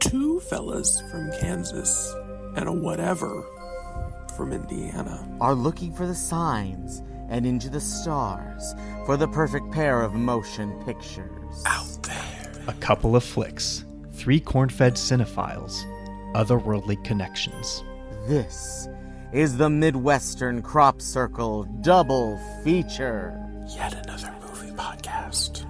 two fellas from Kansas and a whatever from Indiana are looking for the signs and into the stars for the perfect pair of motion pictures. out there. A couple of flicks, three corn-fed cinephiles, otherworldly connections. This is the Midwestern Crop Circle Double Feature. Yet another movie podcast.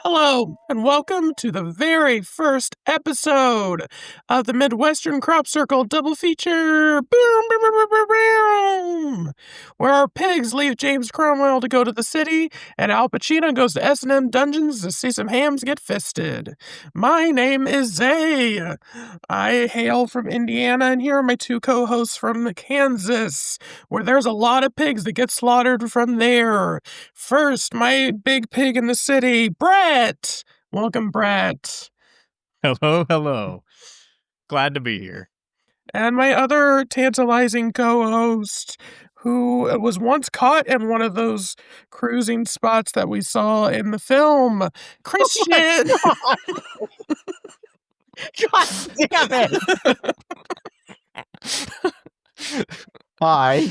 Hello, and welcome to the very first episode of the Midwestern Crop Circle Double Feature, boom, boom, boom, boom, boom, boom, where our pigs leave James Cromwell to go to the city, and Al Pacino goes to S&M Dungeons to see some hams get fisted. My name is Zay. I hail from Indiana, and here are my two co-hosts from Kansas, where there's a lot of pigs that get slaughtered from there. First, my big pig in the city, Brett. Welcome, Brett. Hello. Glad to be here. And my other tantalizing co-host, who was once caught in one of those cruising spots that we saw in the film, Christian. God damn it! Hi.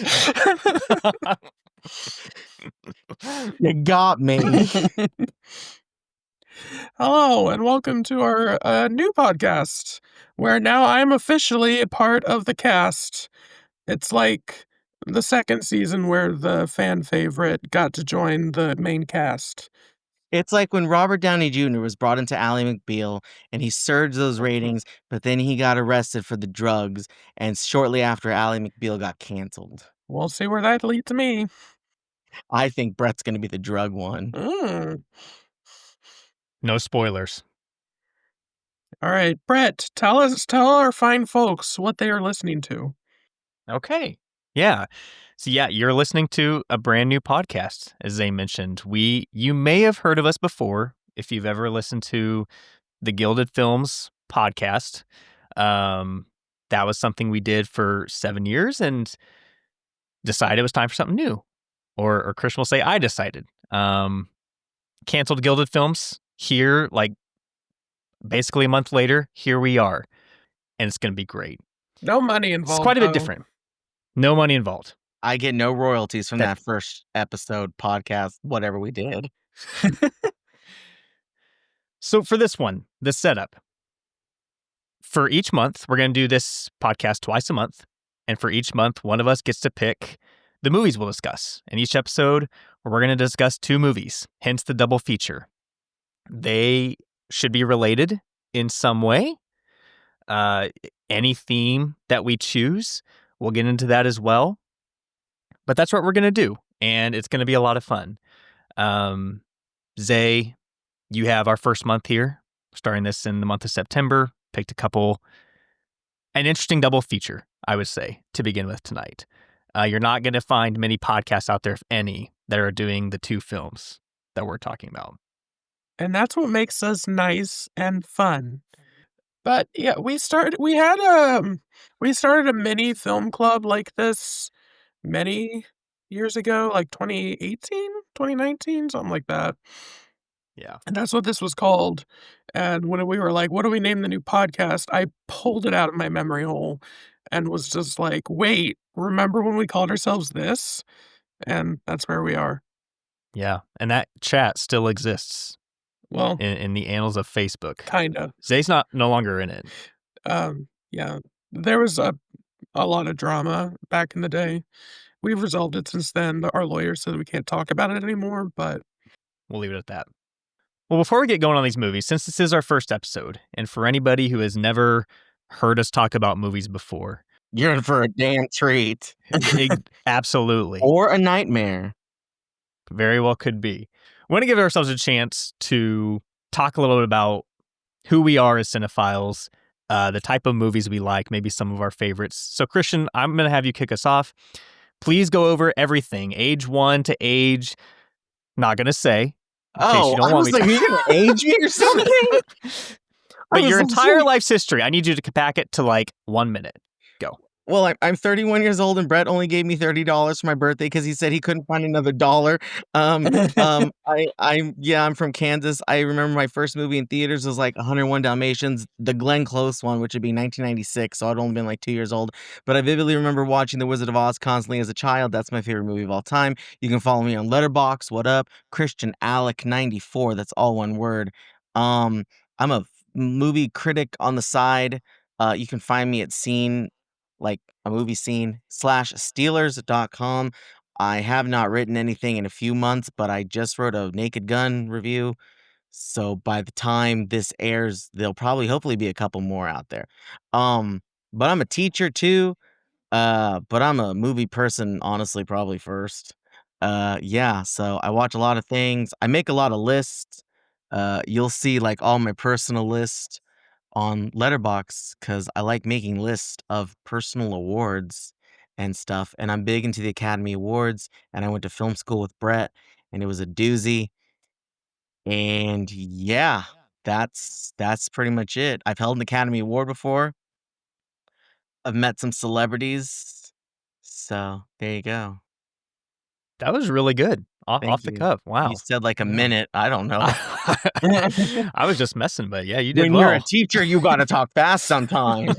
You got me. Hello, and welcome to our new podcast, where now I'm officially a part of the cast. It's like the second season where the fan favorite got to join the main cast. It's like when Robert Downey Jr. was brought into Ally McBeal and he surged those ratings, but then he got arrested for the drugs, and shortly after Ally McBeal got canceled. We'll see where that leads me. I think Brett's going to be the drug one. No spoilers. All right, Brett, tell our fine folks what they are listening to. Okay. Yeah. So you're listening to a brand new podcast, as Zay mentioned. You may have heard of us before if you've ever listened to the Gilded Films podcast. That was something we did for 7 years and decided it was time for something new. Or Christian will say, I decided. Canceled Gilded Films. Here, like, basically a month later, here we are. And it's going to be great. No money involved. It's quite a bit different. No money involved. I get no royalties from that first episode, podcast, whatever we did. So for this one, the setup. For each month, we're going to do this podcast twice a month. And for each month, one of us gets to pick the movies we'll discuss. In each episode, we're going to discuss 2 movies, hence the double feature. They should be related in some way. Any theme that we choose, we'll get into that as well. But that's what we're going to do, and it's going to be a lot of fun. Zay, you have our first month here, starting this in the month of September. Picked an interesting double feature, I would say, to begin with tonight. You're not going to find many podcasts out there, if any, that are doing the 2 films that we're talking about. And that's what makes us nice and fun. But yeah, we started a mini film club like this many years ago, like 2018, 2019, something like that. Yeah. And that's what this was called. And when we were like, what do we name the new podcast? I pulled it out of my memory hole and was just like, wait, remember when we called ourselves this? And that's where we are. Yeah. And that chat still exists. Well, in the annals of Facebook. Kind of. Zay's no longer in it. Yeah. There was a lot of drama back in the day. We've resolved it since then. Our lawyer said we can't talk about it anymore, but we'll leave it at that. Well, before we get going on these movies, since this is our first episode, and for anybody who has never heard us talk about movies before, you're in for a damn treat. Absolutely. Or a nightmare. Very well could be. We want to give ourselves a chance to talk a little bit about who we are as cinephiles, the type of movies we like, maybe some of our favorites. So, Christian, I'm going to have you kick us off. Please go over everything, age 1 to age, not going to say. Oh, I was like, are you going to age me or something? But your entire life's history, I need you to pack it to like 1 minute. Go. Well, I'm 31 years old, and Brett only gave me $30 for my birthday because he said he couldn't find another dollar. I'm from Kansas. I remember my first movie in theaters was like 101 Dalmatians, the Glenn Close one, which would be 1996. So I'd only been like 2 years old. But I vividly remember watching The Wizard of Oz constantly as a child. That's my favorite movie of all time. You can follow me on Letterboxd. What up, Christian Alec 94? That's all one word. I'm a movie critic on the side. You can find me at Scene, like a movie scene /Steelers.com. I have not written anything in a few months, but I just wrote a Naked Gun review. So by the time this airs, there'll probably hopefully be a couple more out there. But I'm a teacher too. But I'm a movie person, honestly, probably first. Yeah, so I watch a lot of things. I make a lot of lists. You'll see like all my personal lists on Letterboxd because I like making lists of personal awards and stuff. And I'm big into the Academy Awards. And I went to film school with Brett, and it was a doozy. And yeah, that's pretty much it. I've held an Academy Award before. I've met some celebrities. So there you go. That was really good. Thank Off the you. cuff. You Wow. said like a Yeah. minute. I don't know. I was just messing, but yeah, you did When well. you're a teacher, you got to talk fast sometimes.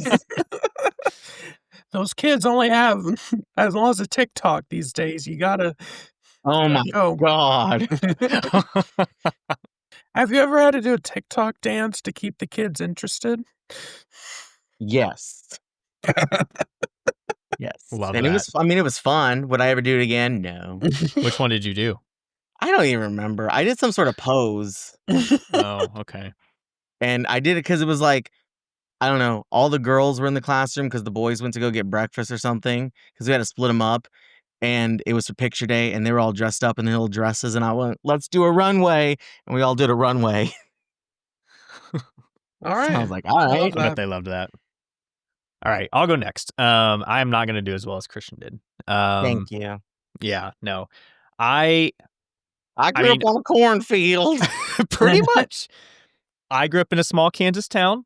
Those kids only have as long as a TikTok these days. You gotta Oh my go. God. Have you ever had to do a TikTok dance to keep the kids interested? Yes. Yes. Love And that. it was fun. Would I ever do it again? No. Which one did you do? I don't even remember. I did some sort of pose, Oh, okay. and I did it because it was like, I don't know, all the girls were in the classroom because the boys went to go get breakfast or something because we had to split them up, and it was for picture day, and they were all dressed up in their little dresses, and I went, let's do a runway, and we all did a runway. All So right. I was like, all I love right. I bet they loved that. All right, I'll go next. I'm not gonna do as well as Christian did. Thank you. Yeah, no. I grew mean- up on a cornfield. pretty much. I grew up in a small Kansas town.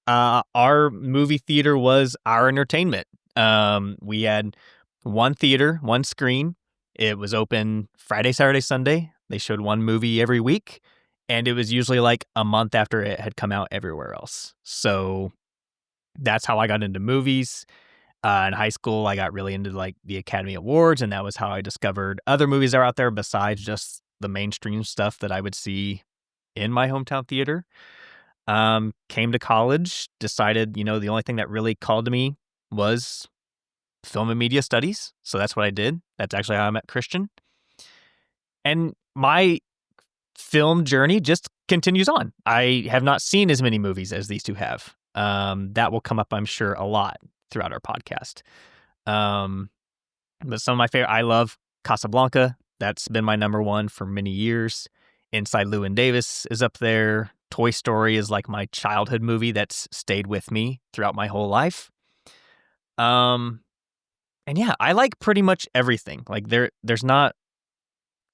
Our movie theater was our entertainment. We had one theater, one screen. It was open Friday, Saturday, Sunday. They showed one movie every week, and it was usually like a month after it had come out everywhere else. So that's how I got into movies. In high school, I got really into like the Academy Awards, and that was how I discovered other movies that are out there besides just the mainstream stuff that I would see in my hometown theater. Came to college, decided, the only thing that really called to me was film and media studies. So that's what I did. That's actually how I met Christian. And my film journey just continues on. I have not seen as many movies as these two have. That will come up, I'm sure, a lot throughout our podcast. But some of my favorite, I love Casablanca. That's been my number one for many years. Inside Llewyn Davis is up there. Toy Story is like my childhood movie that's stayed with me throughout my whole life. And yeah, I like pretty much everything. Like there's not,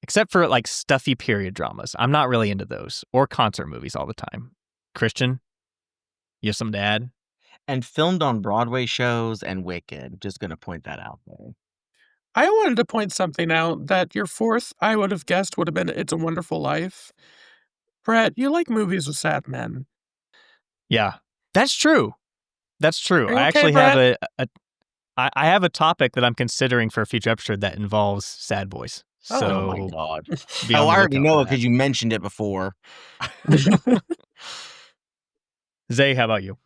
except for like stuffy period dramas. I'm not really into those or concert movies all the time. Christian, you have something to add? And filmed on Broadway shows and Wicked. Just going to point that out there. I wanted to point something out that your fourth, I would have guessed, would have been It's a Wonderful Life. Brett, you like movies with sad men. Yeah, that's true. That's true. Are you I okay, actually have Brett? I have a topic that I'm considering for a future episode that involves sad boys. Oh. So Oh my God. be on Oh, the I already lookout know for it because you mentioned it before. that. Zay, how about you?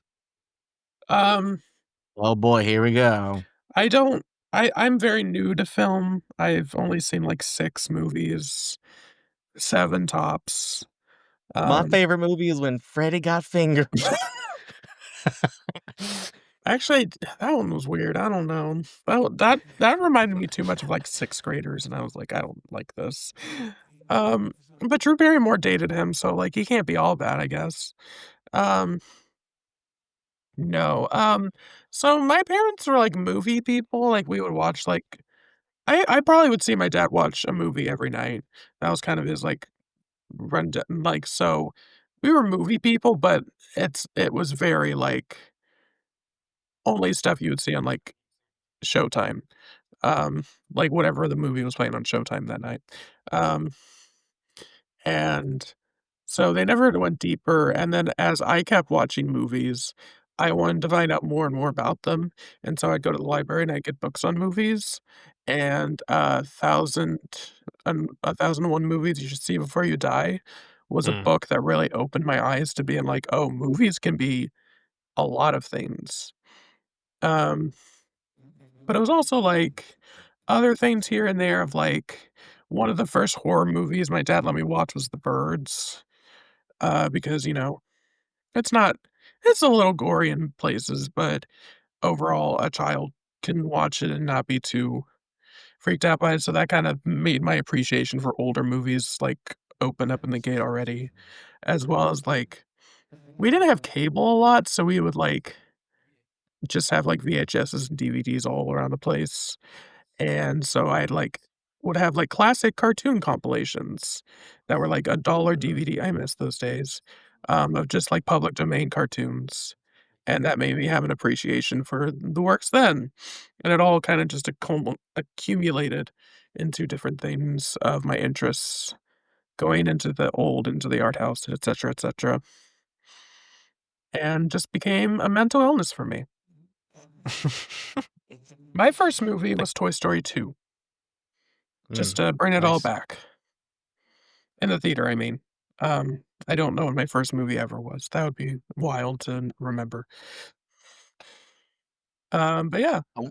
Oh boy, here we go. I'm very new to film. I've only seen like 6 movies, 7 tops. My favorite movie is When Freddy Got Fingered. Actually, that one was weird. I don't know. That reminded me too much of like 6th graders, and I was like, I don't like this. But Drew Barrymore dated him, so like he can't be all bad, I guess. No. So my parents were like movie people. Like we would watch like I probably would see my dad watch a movie every night. That was kind of his like like so we were movie people, but it was very like only stuff you would see on like Showtime. Like whatever the movie was playing on Showtime that night. Um, and so they never went deeper, and then as I kept watching movies, I wanted to find out more and more about them, and so I'd go to the library and I'd get books on movies, and, 1001 Movies You Should See Before You Die was a Mm. book that really opened my eyes to being like, "Oh, movies can be a lot of things." Um, but it was also, like, other things here and there of, like, one of the first horror movies my dad let me watch was The Birds, because, it's not it's a little gory in places, but overall, a child can watch it and not be too freaked out by it, so that kind of made my appreciation for older movies, like, open up in the gate already, as well as, like, we didn't have cable a lot, so we would, like, just have, like, VHSs and DVDs all around the place, and so I'd, like would have, like, classic cartoon compilations that were, like, a dollar DVD. I miss those days, of just, like, public domain cartoons, and that made me have an appreciation for the works then, and it all kinda just accumulated into different things of my interests, going into the art house, et cetera, and just became a mental illness for me. My first movie Like, was Toy Story 2, just mm, to bring it all nice. back. In the theater, I mean. I don't know what my first movie ever was. That would be wild to remember. But yeah, Oh,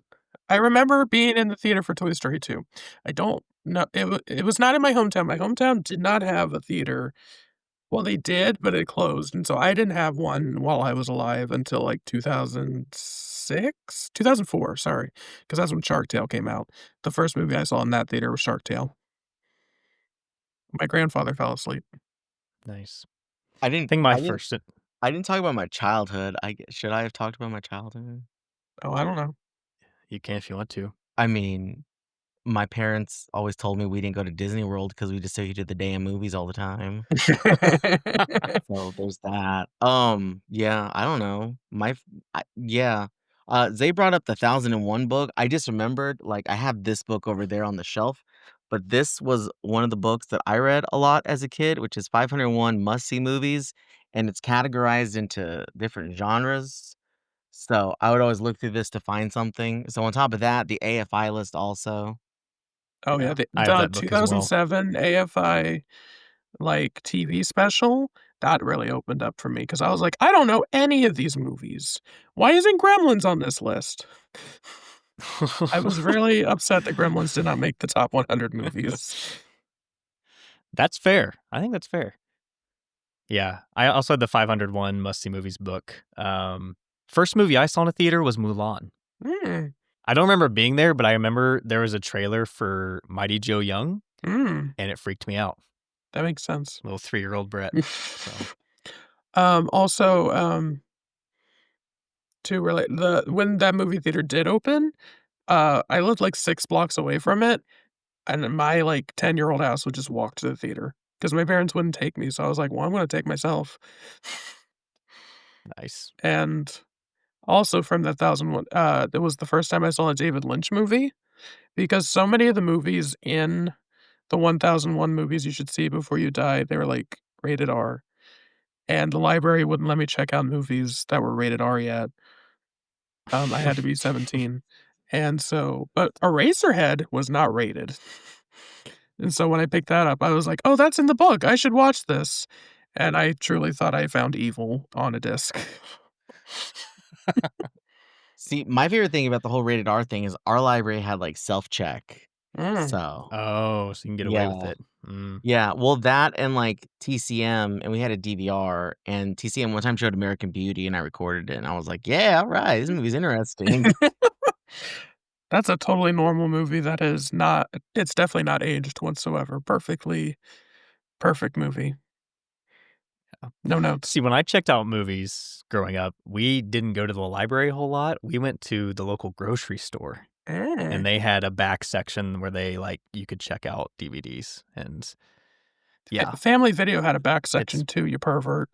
I remember being in the theater for Toy Story 2. I don't know it was not in my hometown. My hometown did not have a theater. Well, they did, but it closed, and so I didn't have one while I was alive until, like, 2006? 2004, sorry, because that's when Shark Tale came out. The first movie I saw in that theater was Shark Tale. My grandfather fell asleep. Nice. I I didn't think my I didn't first I didn't talk about my childhood. Should I have talked about my childhood? Oh, I don't know. you can if you want to. I mean, my parents always told me we didn't go to Disney World because we just took you to the damn movies all the time. So there's that. Yeah, I don't know. Yeah. Zay brought up the 1001 book. I just remembered, like, I have this book over there on the shelf, but this was one of the books that I read a lot as a kid, which is 501 must-see movies, and it's categorized into different genres. So I would always look through this to find something. So on top of that, the AFI list also. Oh, yeah, Yeah, I have the that book as well. 2007 AFI, like, TV special, that really opened up for me because I was like, "I don't know any of these movies. Why isn't Gremlins on this list?" I was really upset that Gremlins did not make the top 100 movies. That's fair. I think that's fair. Yeah, I also had the 501 must-see movies book. First movie I saw in a theater was Mulan. Mm, I don't remember being there, but I remember there was a trailer for Mighty Joe Young, mm, and it freaked me out. that makes sense. Little 3-year-old Brett. So Also, to relate when that movie theater did open, I lived, like, 6 blocks away from it, and my, like, 10-year-old ass would just walk to the theater because my parents wouldn't take me, so I was like, "Well, I'm gonna take myself." nice. And also from that 1001, it was the first time I saw a David Lynch movie because so many of the movies in the 1001 Movies You Should See Before You Die, they were, like, rated R, and the library wouldn't let me check out movies that were rated R yet. I had to be 17, and so but Eraserhead was not rated, and so when I picked that up, I was like, "Oh, that's in the book, I should watch this," and I truly thought I found evil on a disc. See, my favorite thing about the whole rated R thing is our library had, like, self-check. Mm, So, Oh, so you can get away with yeah. it. Mm, Yeah, well, that and, like, TCM, and we had a DVR, and TCM one time showed American Beauty, and I recorded it, and I was like, "Yeah, alright, this movie's interesting." that's a totally normal movie that is not it's definitely not aged whatsoever, perfectly perfect movie. yeah. No notes. See, when I checked out movies growing up, we didn't go to the library a whole lot. We went to the local grocery store, Mm. and they had a back section where you could check out DVDs, and yeah, Family Video had a back it's section too, you pervert.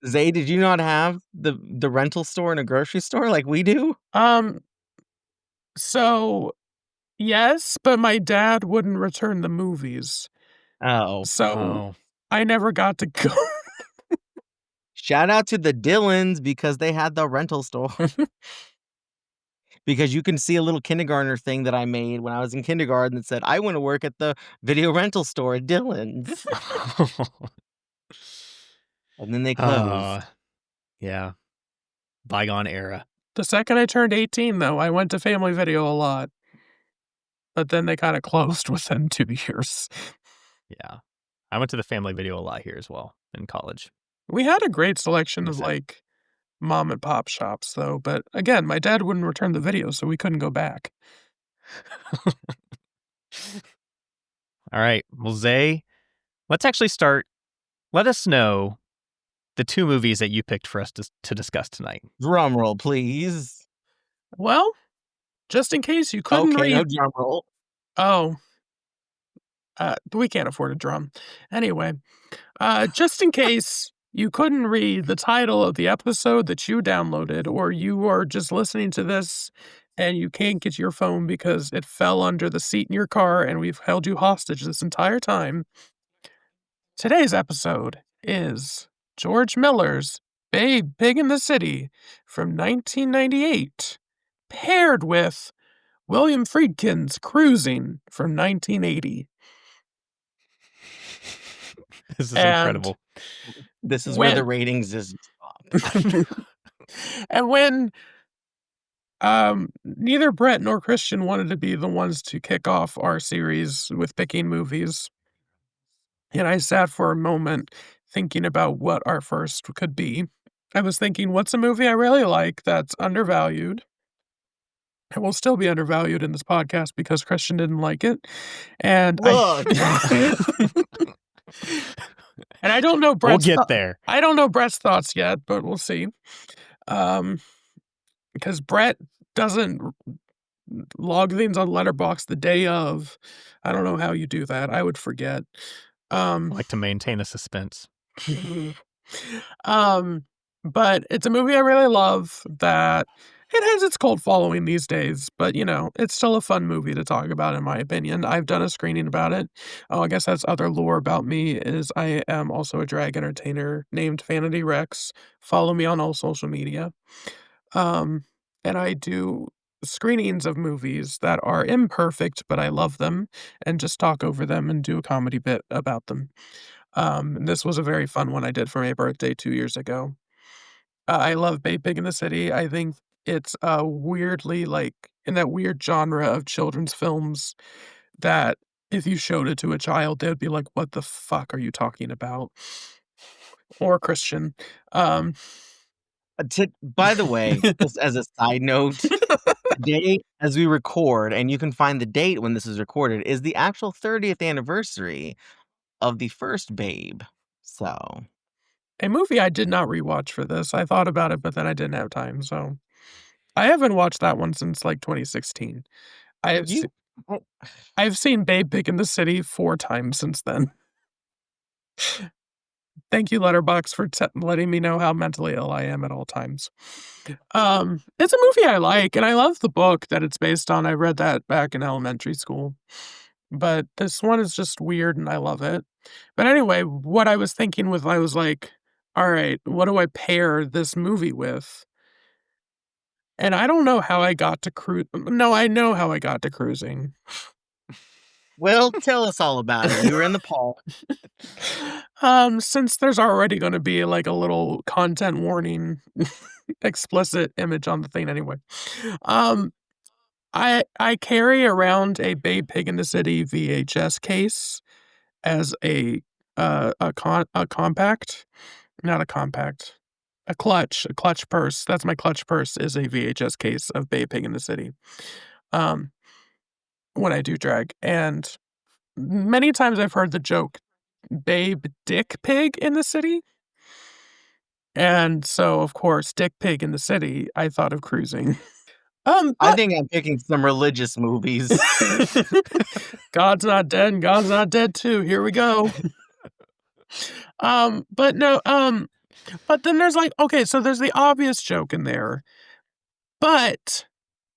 Zay, did you not have the rental store and a grocery store like we do? So, yes, but my dad wouldn't return the movies. Oh. So, I never got to go. Shout out to the Dillons because they had the rental store. Because you can see a little kindergartner thing that I made when I was in kindergarten that said, "I want to work at the video rental store at Dillons." And then they closed. Yeah. Bygone era. The second I turned 18, though, I went to Family Video a lot. But then they kind of closed within 2 years. Yeah. I went to the Family Video a lot here as well in college. We had a great selection of, Miss it. like, mom and pop shops, though, but again, my dad wouldn't return the video, so we couldn't go back. All right. Well, Zay, let's actually start. Let us know the 2 movies that you picked for us to discuss tonight. Drum roll, please. Well, just in case you couldn't Okay, read... no drum roll. Oh. We can't afford a drum. Anyway, just in case you couldn't read the title of the episode that you downloaded, or you are just listening to this and you can't get your phone because it fell under the seat in your car and we've held you hostage this entire time, today's episode is George Miller's Babe, Pig in the City from 1998, paired with William Friedkin's Cruising from 1980. This is incredible. This is where the ratings is top. And when neither Brett nor Christian wanted to be the ones to kick off our series with picking movies, and I sat for a moment thinking about what our first could be. I was thinking, what's a movie I really like that's undervalued? It will still be undervalued in this podcast because Christian didn't like it. And Look. And I don't know Brett's We'll get there. I don't know Brett's thoughts yet, but we'll see. Because Brett doesn't log things on Letterboxd the day of. I don't know how you do that. I would forget. I like to maintain the suspense. But it's a movie I really love that it has its cult following these days, but it's still a fun movie to talk about in my opinion. I've done a screening about it. Oh, I guess that's other lore about me is I am also a drag entertainer named Vanity Rex. Follow me on all social media. And I do screenings of movies that are imperfect, but I love them and just talk over them and do a comedy bit about them. This was a very fun one I did for my birthday 2 years ago. I love Babe, Pig in the City. I think it's weirdly like in that weird genre of children's films that if you showed it to a child, they'd be like, "What the fuck are you talking about?" Or Christian. By the way, just as a side note, today, as we record, and you can find the date when this is recorded, is the actual 30th anniversary of the first Babe. So, A movie I did not rewatch for this. I thought about it, but then I didn't have time, so I haven't watched that one since, like, 2016. I have you, I've seen Babe, Pig in the City 4 times since then. Thank you, Letterboxd, for letting me know how mentally ill I am at all times. It's a movie I like, and I love the book that it's based on. I read that back in elementary school. But this one is just weird, and I love it. But anyway, what I was thinking was I was like, "All right, what do I pair this movie with?" And I don't know how I got to No, I know how I got to Cruising. well, tell us all about it. You were in the poll. Since there's already gonna be, like, a little content warning, explicit image on the thing anyway. I carry around a Babe, Pig in the City VHS case as a compact. Not a compact. A clutch purse. That's my clutch purse is a VHS case of Babe, Pig in the City. When I do drag, and many times I've heard the joke, "Babe, Dick Pig in the City?" And so, of course, Dick Pig in the City, I thought of Cruising. I think I'm picking some religious movies. God's Not Dead and God's Not Dead Too. Here we go. But no, but then there's like, okay, so there's the obvious joke in there, but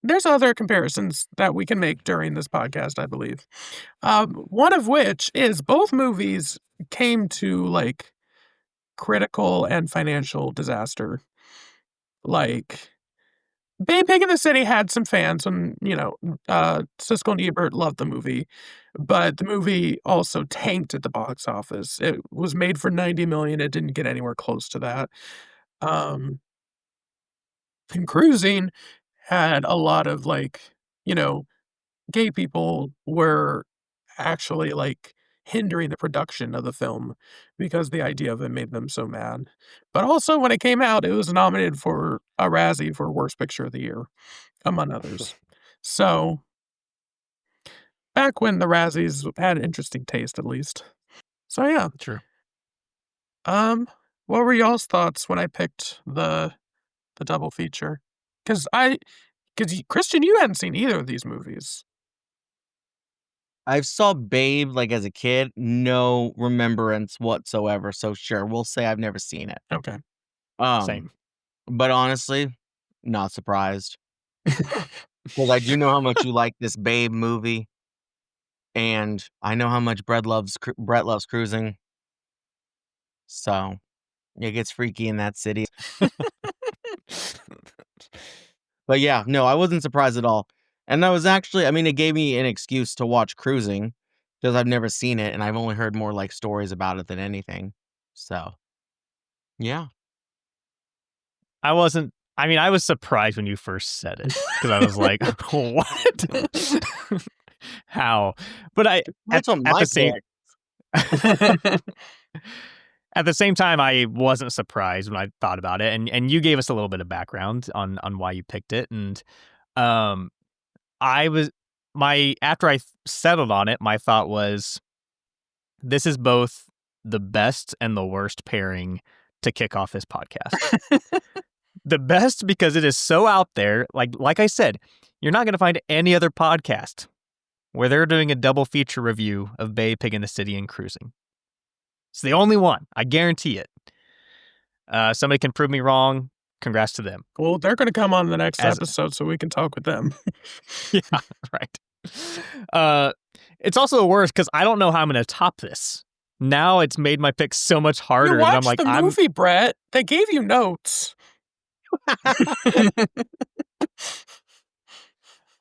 there's other comparisons that we can make during this podcast, I believe. One of which is both movies came to like critical and financial disaster. Like Babe Pig in the City had some fans, and Siskel and Ebert loved the movie, but the movie also tanked at the box office. It was made for 90 million. It didn't get anywhere close to that. Um, and Cruising had a lot of you know, gay people were actually hindering the production of the film because the idea of it made them so mad. But also, when it came out, it was nominated for a Razzie for Worst Picture of the Year, among others. So, back when the Razzies had interesting taste, at least. So yeah. True. What were y'all's thoughts when I picked the double feature? Because Christian, you hadn't seen either of these movies. I saw Babe like as a kid, no remembrance whatsoever. So sure, we'll say I've never seen it. Okay. Same. But honestly, not surprised because I do know how much you like this Babe movie, and I know how much Brett loves cruising. So it gets freaky in that city. But yeah, no, I wasn't surprised at all. And that was actually, I mean, it gave me an excuse to watch Cruising because I've never seen it and I've only heard more like stories about it than anything. So, yeah. I was surprised when you first said it because I was like, what? How? But That's what my at the same time, I wasn't surprised when I thought about it, and you gave us a little bit of background on why you picked it, and after I settled on it, my thought was, this is both the best and the worst pairing to kick off this podcast. The best because it is so out there, like I said, you're not going to find any other podcast where they're doing a double feature review of Babe Pig in the City and Cruising. It's the only one. I guarantee it. Somebody can prove me wrong. Congrats to them. Well, they're going to come on the next episode so we can talk with them. Yeah, right. It's also worse because I don't know how I'm going to top this. Now it's made my pick so much harder. You watched the movie, Brett. They gave you notes.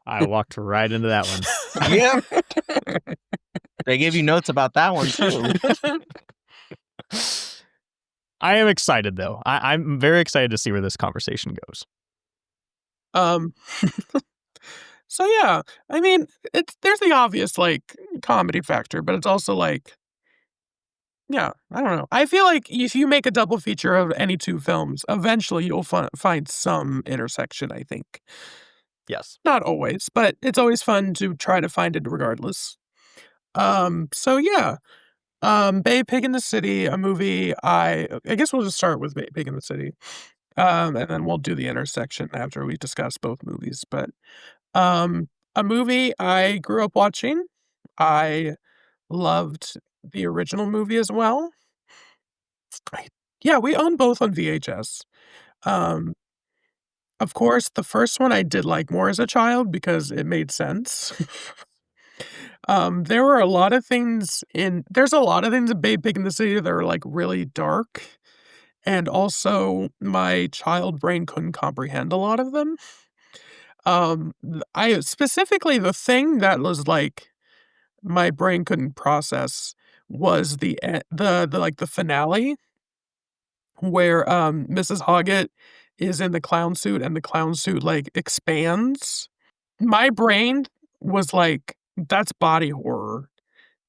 I walked right into that one. Yeah. They gave you notes about that one, too. I am excited, though. I'm very excited to see where this conversation goes. So, yeah. I mean, there's the obvious, comedy factor, but it's also, yeah, I don't know. I feel like if you make a double feature of any two films, eventually you'll find some intersection, I think. Yes. Not always, but it's always fun to try to find it regardless. So yeah. Babe Pig in the City, a movie I guess we'll just start with Babe Pig in the City. And then we'll do the intersection after we discuss both movies. But a movie I grew up watching. I loved the original movie as well. Yeah, we own both on VHS. Of course, the first one I did like more as a child because it made sense. There were a lot of things there's a lot of things in Babe Pig in the City that are really dark, and also my child brain couldn't comprehend a lot of them. I specifically the thing that was my brain couldn't process was the finale where Mrs. Hoggett is in the clown suit and the clown suit expands. My brain was like, that's body horror.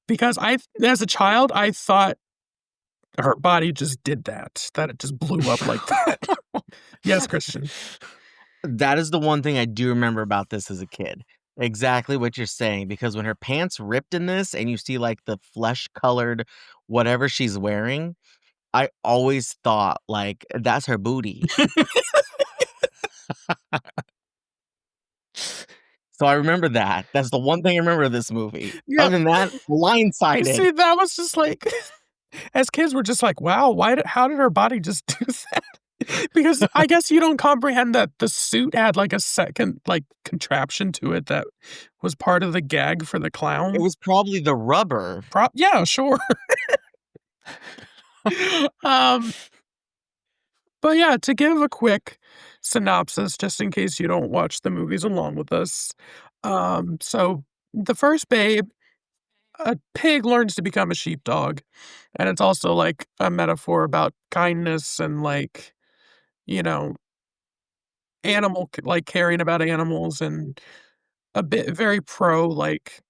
Because as a child, I thought her body just did that it just blew up like that. Yes, Christian. That is the one thing I do remember about this as a kid. Exactly what you're saying, because when her pants ripped in this and you see the flesh-colored whatever she's wearing, I always thought that's her booty. So I remember that. That's the one thing I remember of this movie. Yeah. Other than that, blindsided. See, that was just as kids we're just wow, how did her body just do that? Because I guess you don't comprehend that the suit had like a second like contraption to it that was part of the gag for the clown. It was probably the rubber. Yeah, sure. um, but yeah, to give a quick synopsis, just in case you don't watch the movies along with us. So the first babe, a pig learns to become a sheepdog, and it's also like a metaphor about kindness and like, you know, like caring about animals and a bit very pro like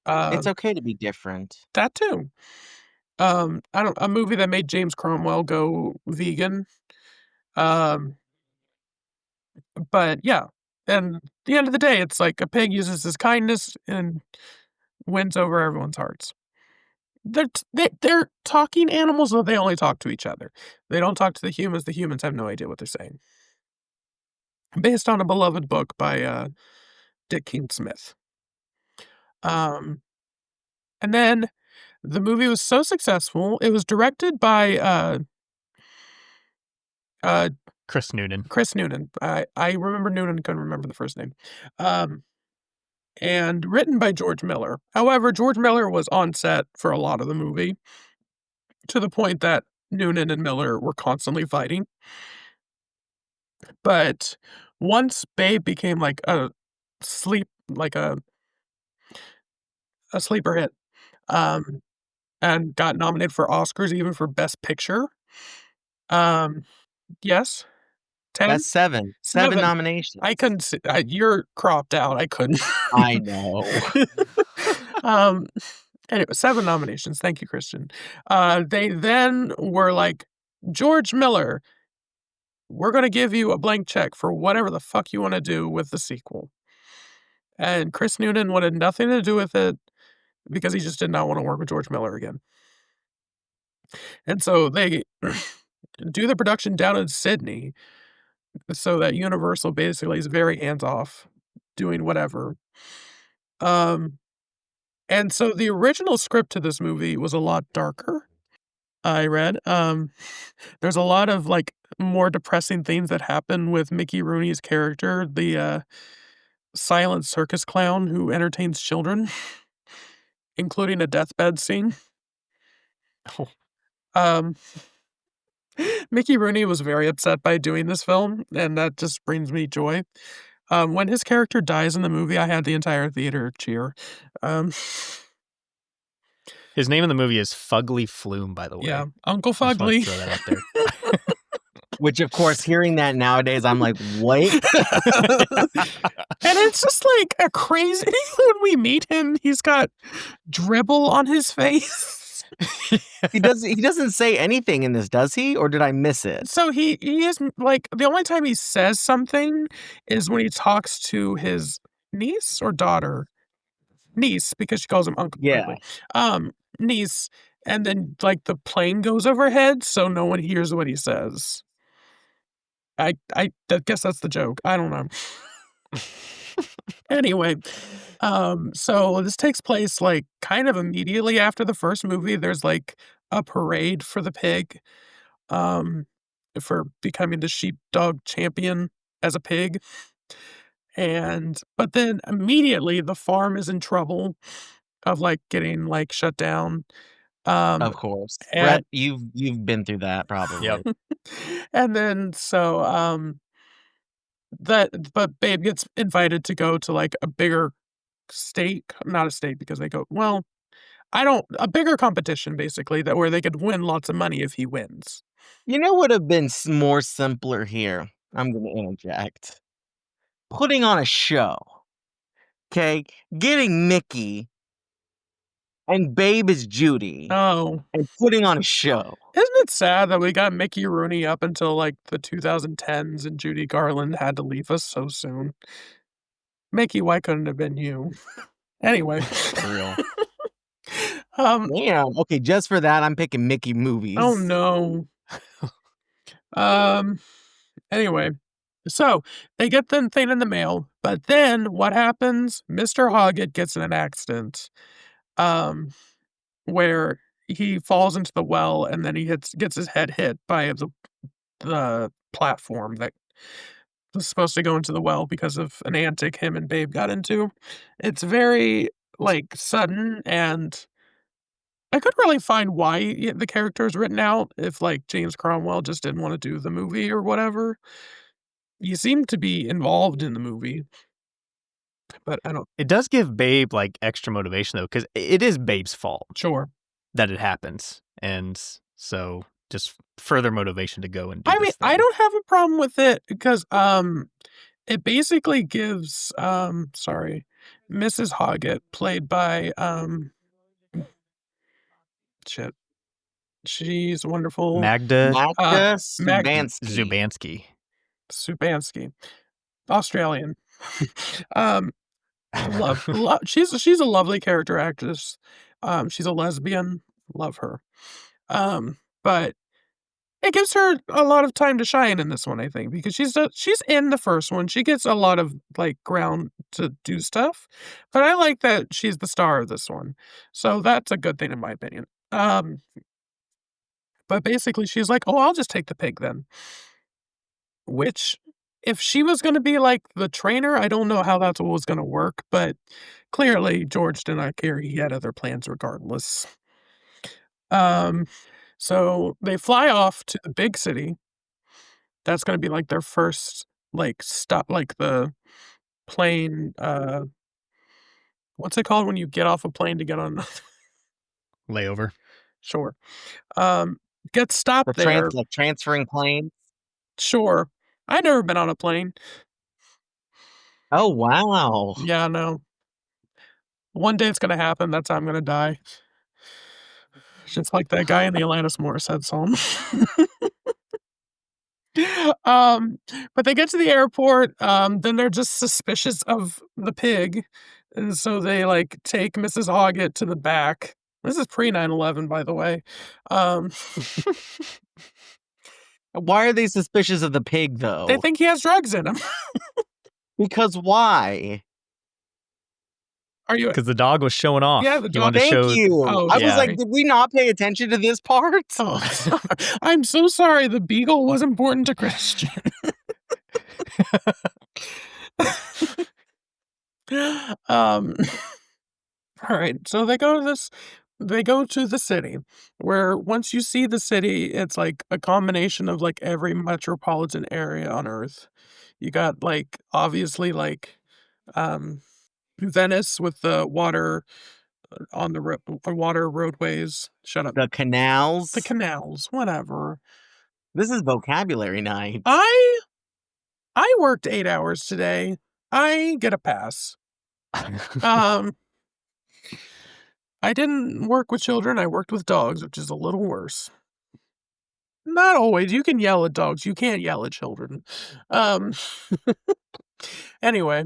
It's okay to be different. that too. I don't a movie that made James Cromwell go vegan. Um, but yeah. And at the end of the day, it's like a pig uses his kindness and wins over everyone's hearts. They're talking animals, but they only talk to each other. They don't talk to the humans. The humans have no idea what they're saying. Based on a beloved book by Dick King Smith. Um, and then the movie was so successful, it was directed by uh, Chris Noonan. Chris Noonan. I remember Noonan, couldn't remember the first name. And written by George Miller. However, George Miller was on set for a lot of the movie to the point that Noonan and Miller were constantly fighting. But once Babe became like a sleep like a sleeper hit, um, and got nominated for Oscars even for Best Picture. Um, yes, 10? That's 7. 7 7. nominations. I couldn't see you're cropped out, I couldn't. I know. Um, anyway, 7 nominations, thank you, Christian. They then were like, "George Miller, we're gonna give you a blank check for whatever the fuck you wanna do with the sequel." And Chris Noonan wanted nothing to do with it because he just did not wanna work with George Miller again. And so they do the production down in Sydney so that Universal basically is very hands off, doing whatever. Um, and so the original script to this movie was a lot darker, I read. There's a lot of, like, more depressing things that happen with Mickey Rooney's character, the, silent circus clown who entertains children, including a deathbed scene. Oh. Um, Mickey Rooney was very upset by doing this film, and that just brings me joy. When his character dies in the movie, I had the entire theater cheer. Um, His name in the movie is Fugly Flume, by the way. yeah, Uncle I just wanted Fugly. to throw that out there. Which, of course, hearing that nowadays, I'm like, "Wait." And it's just like a crazy when we meet him, he's got dribble on his face. He doesn't say anything in this, does he? Or did I miss it? So he is like the only time he says something is when he talks to his niece or daughter. Niece, because she calls him Uncle Yeah. Fugly. Niece, and then like the plane goes overhead, so no one hears what he says. I guess that's the joke. I don't know. Anyway, so this takes place like kind of immediately after the first movie. There's like a parade for the pig, um, for becoming the sheepdog champion as a pig. But then immediately the farm is in trouble of like getting like shut down. Of course. And Brett, you've been through that probably. Yep. and then so but Babe gets invited to go to like a bigger state, not a state because they go, well, I don't a bigger competition basically that where they could win lots of money if he wins. You know what would have been more simpler here? I'm gonna interject. Putting on a show. Okay? Getting Mickey and Babe is Judy Oh, and putting on a show. isn't it sad that we got Mickey Rooney up until like the 2010s and Judy Garland had to leave us so soon? Mickey, why couldn't it have been you? Anyway. For real. Damn. Okay, just for that, I'm picking Mickey movies. Oh no. Anyway, so they get the thing in the mail, but then what happens? Mr. Hoggett gets in an accident, where he falls into the well and then he gets his head hit by the platform that was supposed to go into the well because of an antic him and Babe got into. It's very, like, sudden, and I couldn't really find why the character is written out if, like, James Cromwell just didn't wanna do the movie or whatever. He seemed to be involved in the movie, but I don't. It does give Babe, like, extra motivation, though, because it is Babe's fault Sure. that it happens, and so just further motivation to go and do I mean, this I thing. don't have a problem with it because, it basically gives, Mrs. Hoggett, played by, shit, she's wonderful, Magda uh, Magda Mag Subansky. Zubanski. Subansky, Australian. Um, she's a lovely character actress. She's a lesbian, love her. But it gives her a lot of time to shine in this one, I think, because she's in the first one. She gets a lot of, like, ground to do stuff, but I like that she's the star of this one. So that's a good thing in my opinion. But basically she's like, "Oh, I'll just take the pig then." Which, if she was gonna be, like, the trainer, I don't know how that's what was gonna work, but clearly George did not care. He had other plans regardless. Um, so they fly off to the big city. That's gonna be, like, their first, like, stop, like, the plane, what's it called when you get off a plane to get on Layover. Sure. Um, get The stopped there. transferring planes. Sure. I've never been on a plane. Oh, wow. Yeah, no. One day it's gonna happen, that's how I'm gonna die. Just like that guy in the Alanis Morissette song. Um, but they get to the airport, then they're just suspicious of the pig, and so they, like, take Mrs. Hoggett to the back. This is pre 9/11, by the way. Um, Why are they suspicious of the pig, they though? think he has drugs in him. Because why? Are you Because the dog was showing off. Yeah, the He dog wanted to Thank show you. Oh, I was yeah. like, sorry. did we not pay attention to this part? Oh, sorry. I'm so sorry, the beagle was important to Christian. Um, alright, so they go to the city, where once you see the city, it's, like, a combination of, like, every metropolitan area on Earth. You got, like, obviously, like, um, Venice with the water on the water roadways. Shut up. The canals. The canals, whatever. This is vocabulary night. I worked 8 hours today. I get a pass. Um, I didn't work with children, I worked with dogs, which is a little worse. Not always, you can yell at dogs, you can't yell at children. Um, anyway.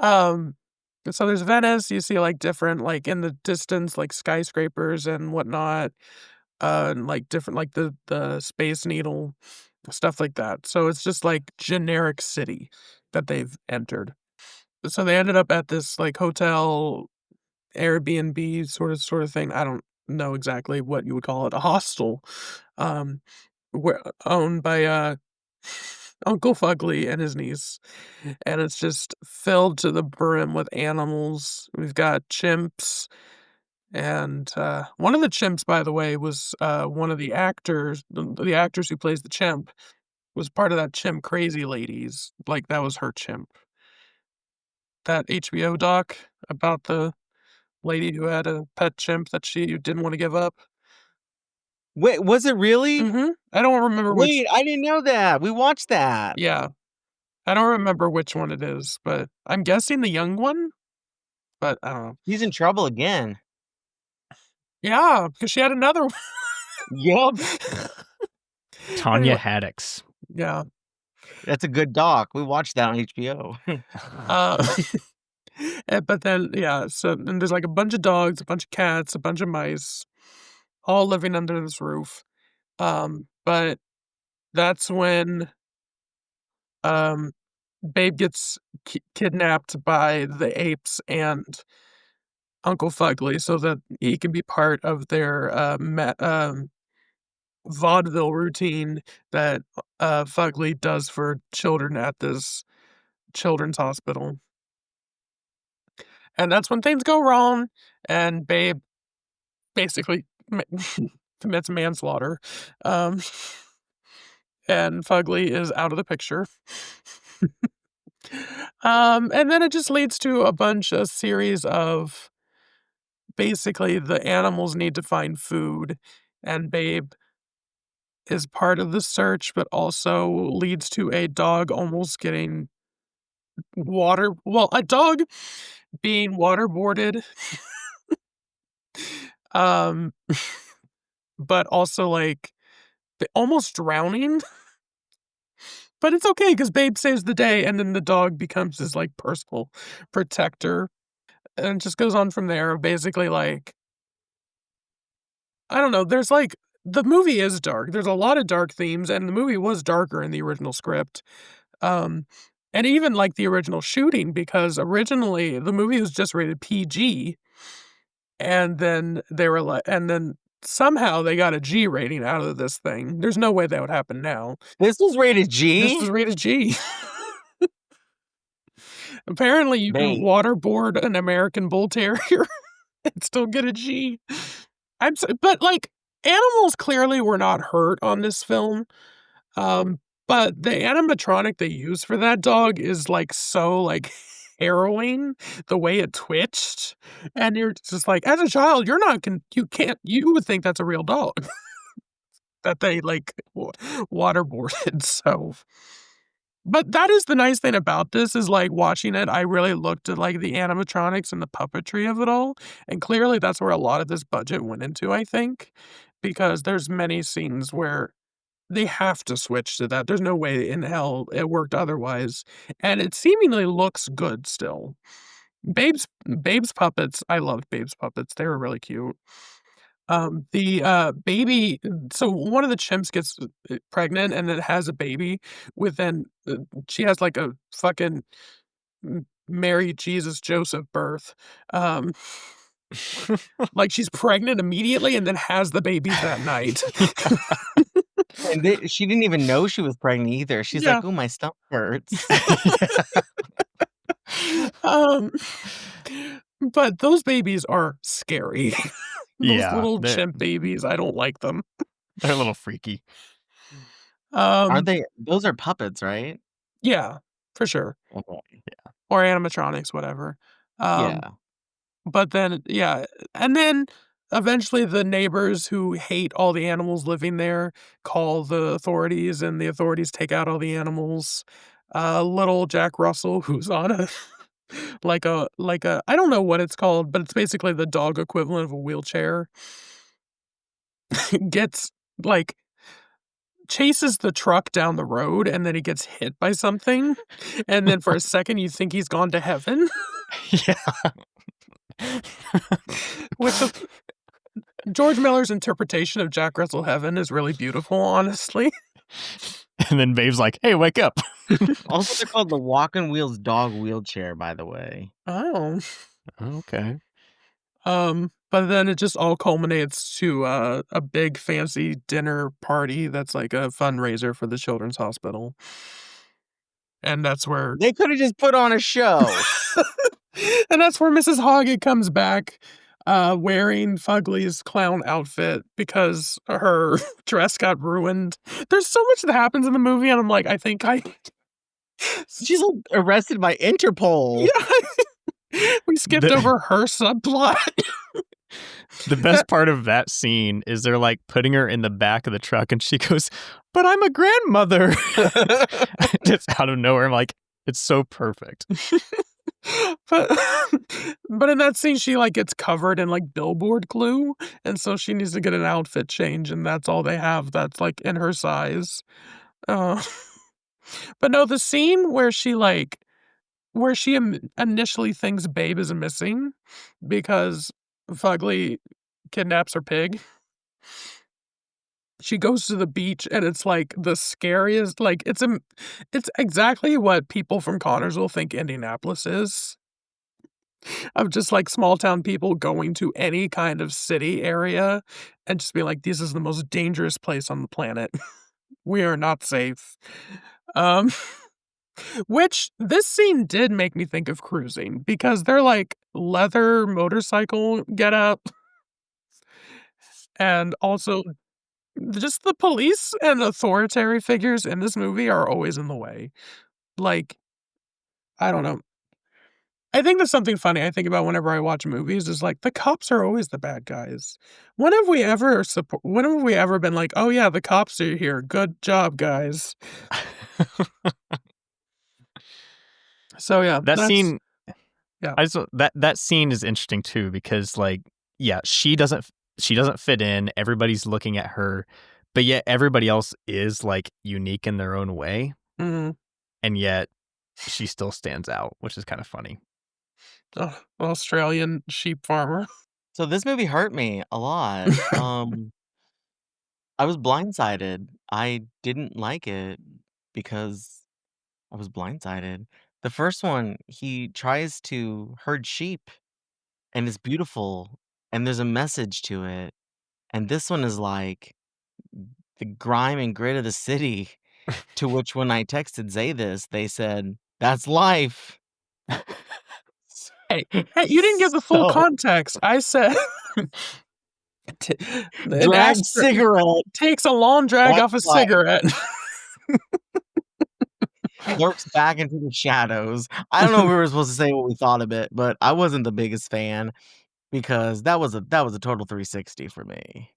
Um, so there's Venice, you see, like, different, like, in the distance, like, skyscrapers and whatnot, and, like, different, like, the Space Needle, stuff like that. So it's just, like, generic city that they've entered. So they ended up at this, like, hotel, Airbnb sort of thing. I don't know exactly what you would call it, a hostel, um, where owned by, Uncle Fugly and his niece, and it's just filled to the brim with animals. We've got chimps, and, one of the chimps, by the way, was, one of the actors who plays the chimp was part of that Chimp Crazy Ladies, like, that was her chimp. That HBO doc about the lady who had a pet chimp that she didn't wanna give up. Wait, was it really? Mhm. I don't remember which. Wait, I didn't know that. We watched that. Yeah. I don't remember which one it is, but I'm guessing the young one? But I don't know. He's in trouble again. Yeah, because she had another one. Yup. Tanya Anyway, Haddix. yeah. That's a good doc. We watched that on HBO. Uh, but then, yeah, so then there's, like, a bunch of dogs, a bunch of cats, a bunch of mice, all living under this roof. But that's when, um, Babe gets kidnapped by the apes and Uncle Fugly so that he can be part of their, vaudeville routine that Fugly does for children at this children's hospital. And that's when things go wrong, and Babe basically commits manslaughter. And Fugly is out of the picture. And then it just leads to a series of basically the animals need to find food, and Babe is part of the search, but also leads to a dog almost getting a dog being waterboarded. Um, but also, like, almost drowning. But it's okay because Babe saves the day, and then the dog becomes his, like, personal protector, and it just goes on from there. Basically, like, I don't know, there's, like, the movie is dark. There's a lot of dark themes, and the movie was darker in the original script. Um, and even, like, the original shooting, because originally the movie was just rated PG, and then somehow they got a G rating out of this thing. There's no way that would happen now. This was rated This G? was rated G. Apparently, you can Babe. waterboard an American Bull Terrier and still get a G. But, like, animals clearly were not hurt on this film. But the animatronic they use for that dog is, like, so, like, harrowing, the way it twitched, and you're just like, as a child, you would think that's a real dog that they, like, waterboarded, so but that is the nice thing about this is, like, watching it, I really looked at, like, the animatronics and the puppetry of it all, and clearly that's where a lot of this budget went into, I think, because there's many scenes where they have to switch to that. There's no way in hell it worked otherwise, and it seemingly looks good still. Babe's puppets, I loved Babe's puppets. They were really cute. The baby so one of the chimps gets, pregnant and then has a baby she has, like, a fucking Mary, Jesus, Joseph birth. Um, like, she's pregnant immediately and then has the baby that night. And she didn't even know she was pregnant either. She's Yeah. like, "Ooh, my stomach hurts." Um, but those babies are scary. Those Yeah, little they're chimp babies, I don't like them. a little freaky. Aren't Um, they those are puppets, right? yeah, for sure. Okay. Or animatronics, whatever. Um, Yeah. but then yeah, and then eventually the neighbors who hate all the animals living there call the authorities, and the authorities take out all the animals. Little Jack Russell, who's on a like a I don't know what it's called, but it's basically the dog equivalent of a wheelchair, gets, like chases the truck down the road, and then he gets hit by something, and then for a second, you think he's gone to heaven, Yeah. which George Miller's interpretation of Jack Russell Heaven is really beautiful, honestly. And then Babe's like, "Hey, wake up." Also, they're called the Walking Wheels dog wheelchair, by the way. Oh. Okay. But then it just all culminates to, a big fancy dinner party that's like a fundraiser for the children's hospital. And that's where They could have just put on a show. and that's where Mrs. Hoggett comes back, wearing Fugly's clown outfit because her dress got ruined. There's so much that happens in the movie, and I'm like, I think I She's arrested by Interpol. Yeah. We skipped over her subplot. The best part of that scene is they're like putting her in the back of the truck and she goes, "But I'm a grandmother." Just out of nowhere. I'm like, it's so perfect. But but in that scene, she, like, gets covered in, like, billboard glue, and so she needs to get an outfit change, and that's all they have that's, like, in her size. Uh, but no, the scene where she initially thinks Babe is missing because Fugly kidnaps her pig. She goes to the beach, and it's, like, the scariest like, it's exactly what people from Connersville think Indianapolis is. of just like small town people going to any kind of city area and just being like, this is the most dangerous place on the planet. We are not safe. Um, which this scene did make me think of Cruising because they're like leather motorcycle get up and also just the police and authoritarian figures in this movie are always in the way. Like, I don't know. I think there's something funny I think about whenever I watch movies is like the cops are always the bad guys. When have we ever been like, "Oh yeah, the cops are here. Good job, guys." So yeah, That scene, yeah. that scene is interesting too because like, yeah, she doesn't fit in. Everybody's looking at her, but yet everybody else is like unique in their own way, Mhm. and yet she still stands out, which is kind of funny. Australian sheep farmer. So this movie hurt me a lot. I was blindsided. I didn't like it because I was blindsided. The first one, he tries to herd sheep and it's beautiful and there's a message to it. And this one is like the grime and grit of the city. To which when I texted Zay this, they said, "That's life." Hey, you didn't give the full So context. I said an drag asper cigarette. takes a long drag That's off a life. cigarette. Lurks back into the shadows. I don't know if we were supposed to say what we thought of it, but I wasn't the biggest fan because that was a total 360 for me.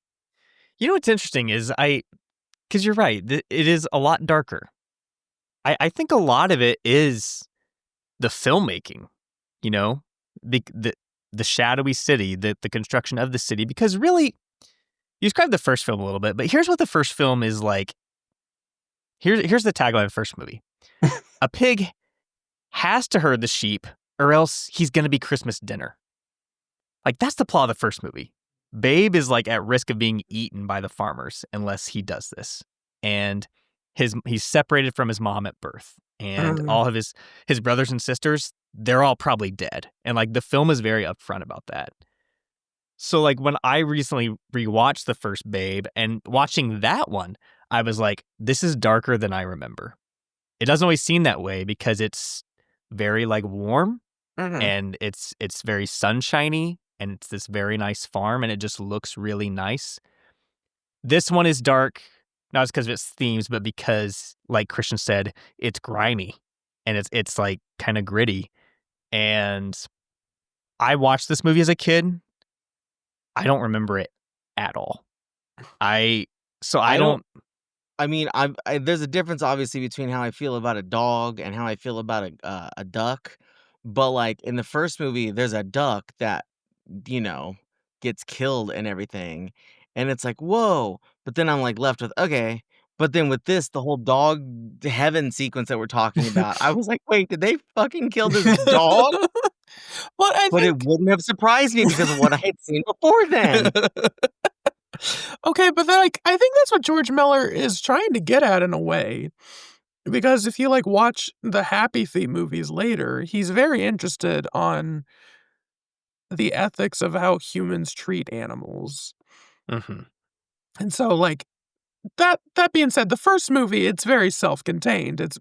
You know what's interesting is because you're right, it is a lot darker. I think a lot of it is the filmmaking, you know, the shadowy city, the construction of the city. Because really, you described the first film a little bit, but here's what the first film is like. Here's the tagline of the first movie: a pig has to herd the sheep, or else he's going to be Christmas dinner. Like that's the plot of the first movie. Babe is like at risk of being eaten by the farmers unless he does this, and he's separated from his mom at birth, and all of his brothers and sisters, they're all probably dead, and like the film is very upfront about that. So like when I recently rewatched the first Babe and watching that one, I was like, this is darker than I remember. It doesn't always seem that way because it's very like warm and it's very sunshiny and it's this very nice farm and it just looks really nice. This one is dark, not just because of its themes, but because, like Christian said, it's grimy and it's like kind of gritty. And I watched this movie as a kid. I don't remember it at all. I don't. I mean, there's a difference obviously between how I feel about a dog and how I feel about a duck. But like in the first movie, there's a duck that, you know, gets killed and everything. And it's like, whoa. But then I'm like left with, okay. But then with this, the whole dog heaven sequence that we're talking about, I was like, wait, did they fucking kill this dog? But it wouldn't have surprised me because of what I had seen before then. Okay, but then, like, I think that's what George Miller is trying to get at in a way. Because if you, like, watch the Happy Feet movies later, he's very interested on the ethics of how humans treat animals. Mhm. And so, like, that being said, the first movie, it's very self-contained. It's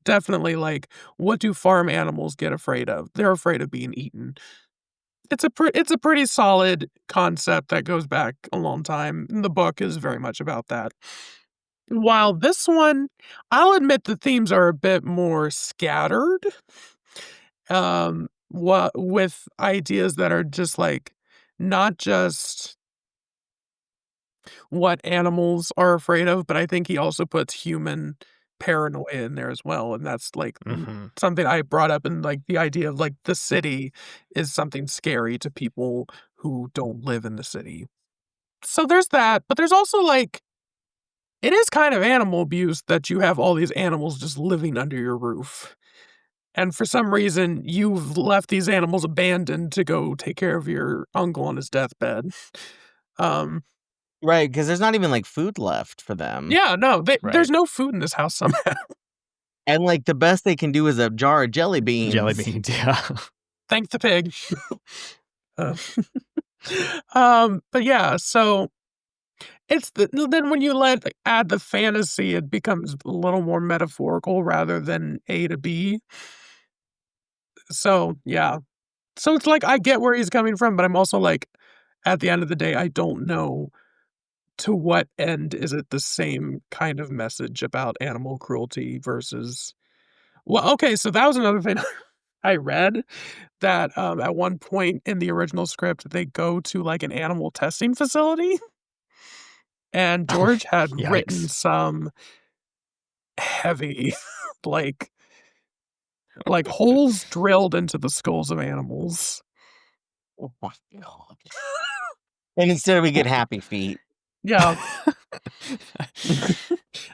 definitely, like, what do farm animals get afraid of? They're afraid of being eaten. It's a pretty solid concept that goes back a long time, and the book is very much about that. While this one, I'll admit the themes are a bit more scattered, what with ideas that are just, like, not just what animals are afraid of, but I think he also puts human paranoia in there as well, and that's, like, Mhm. something I brought up in, like, the idea of, like, the city is something scary to people who don't live in the city. So there's that, but there's also, like, it is kind of animal abuse that you have all these animals just living under your roof, and for some reason, you've left these animals abandoned to go take care of your uncle on his deathbed. Um Right, because there's not even like food left for them. Yeah, no, Right. there's no food in this house somehow. And like the best they can do is a jar of jelly beans. Jelly beans, yeah. Thank the pig. But yeah, so it's then when you add the fantasy, it becomes a little more metaphorical rather than A to B. So yeah, so it's like I get where he's coming from, but I'm also like, at the end of the day, I don't know to what end is it the same kind of message about animal cruelty versus. Well, okay, so that was another thing I read that at one point in the original script they go to like an animal testing facility. And Oh, George had written yikes. some heavy, like holes drilled into the skulls of animals. Oh my god. And instead we get Happy Feet. Yeah. I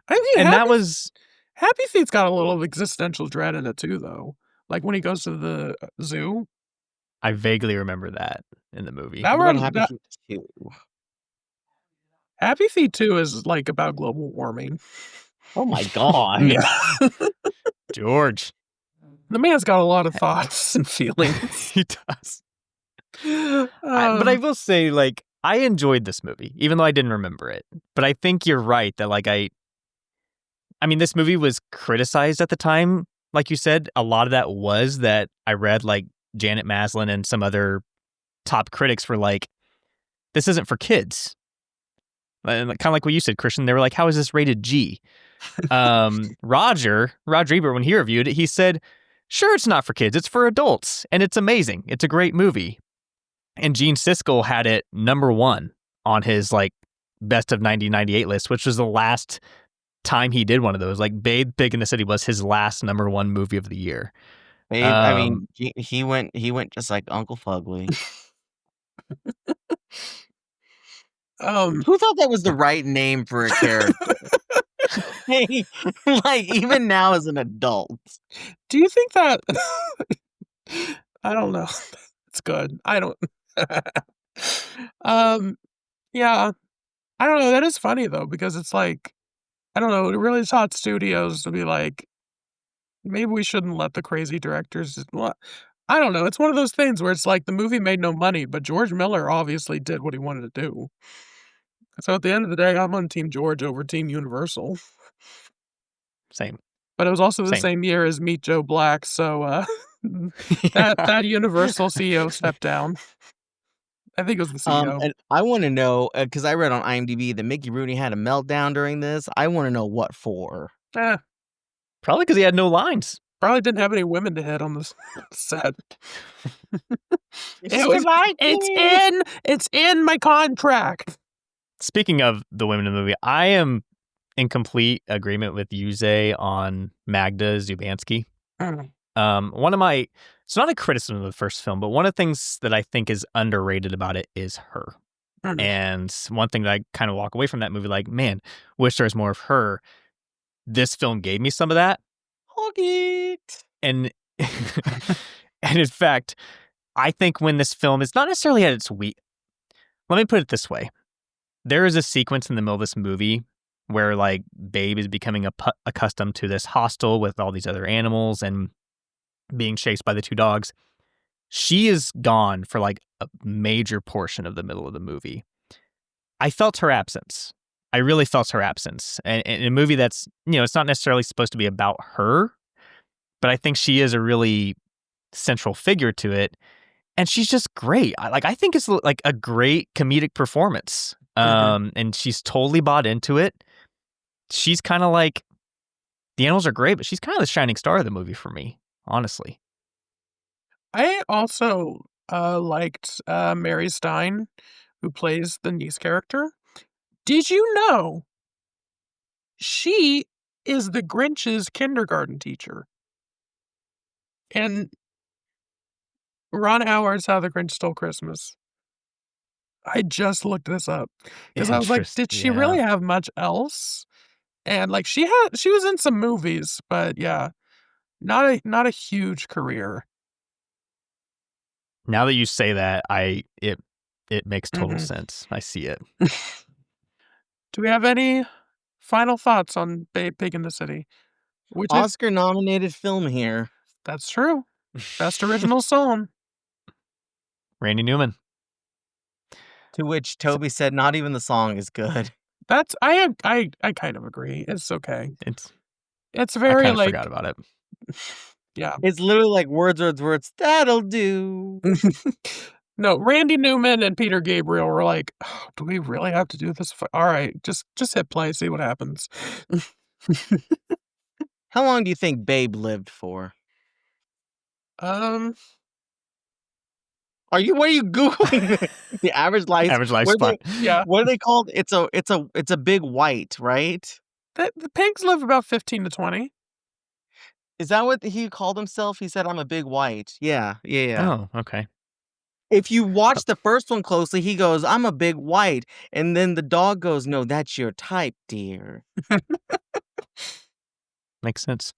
mean, And that was Happy Feet's got a little existential dread in it too, though. Like when he goes to the zoo. I vaguely remember that in the movie. That What about one, Happy that Feet 2? Happy Feet 2 is like about global warming. Oh my god. Yeah. George. The man's got a lot of thoughts and feelings. He does. But I will say, like, I enjoyed this movie, even though I didn't remember it. But I think you're right that, like, I mean, this movie was criticized at the time. Like you said, a lot of that was that I read, like, Janet Maslin and some other top critics were like, this isn't for kids. And kind of like what you said, Christian, they were like, how is this rated G? Roger Ebert, when he reviewed it, he said, sure, it's not for kids. It's for adults. And it's amazing. It's a great movie. And Gene Siskel had it #1 on his like best of 1998 list, which was the last time he did one of those. Like Babe Big in the City was his last #1 movie of the year. Babe, I mean, he went just like Uncle Fugly. Who thought that was the right name for a character? Hey, like even now as an adult. Do you think that I don't know. It's good. I don't yeah. I don't know, that is funny though, because it's like, I don't know, it really taught studios to be like, maybe we shouldn't let the crazy directors well, I don't know, it's one of those things where it's like the movie made no money, but George Miller obviously did what he wanted to do. So at the end of the day, I'm on Team George over Team Universal. Same. But it was also the Same. same year as Meet Joe Black, so that Universal CEO stepped down. I think it was the CEO. And I want to know because I read on IMDb that Mickey Rooney had a meltdown during this. I want to know what for. Probably because he had no lines. Probably didn't have any women to hit on the set. It's in my contract. Speaking of the women in the movie, I am in complete agreement with Yuze on Magda Zubanski. One of my, it's not a criticism of the first film, but one of the things that I think is underrated about it is her. And one thing that I kind of walk away from that movie like, man, wish there was more of her. This film gave me some of that. Hold it. And and in fact, I think when this film is not necessarily at its weak, let me put it this way. There is a sequence in the middle of this movie where like Babe is becoming accustomed to this hostel with all these other animals and being chased by the two dogs. She is gone for like a major portion of the middle of the movie. I felt her absence. I really felt her absence. And in a movie that's, you know, it's not necessarily supposed to be about her, but I think she is a really central figure to it. And she's just great. I think it's like a great comedic performance. And she's totally bought into it. She's kind of like, the animals are great, but she's kind of the shining star of the movie for me, honestly. I also liked Mary Stein, who plays the niece character. Did you know she is the Grinch's kindergarten teacher? And Ron Howard's How the Grinch Stole Christmas. I just looked this up because I was like, did she really have much else? And like she was in some movies, but yeah, not a huge career. Now that you say that, it makes total sense. I see it. Do we have any final thoughts on Babe Pig in the City? Oscar-nominated film here. That's true. Best original song. Randy Newman. To which Toby said, "Not even the song is good." That's I kind of agree. It's okay. It's It's I very kind of like forgot about it. yeah. It's literally like words. That'll do. No, Randy Newman and Peter Gabriel were like, "Oh, do we really have to do this? All right, just hit play, see what happens." How long do you think Babe lived for? Um, What are you googling? The average life. Average lifespan. yeah, What are they called? It's a big white, right? the pigs live about 15 to 20. Is that what he called himself? He said, "I'm a big white." Yeah. Oh, okay. If you watch the first one closely, he goes, "I'm a big white," and then the dog goes, "No, that's your type, dear." Makes sense.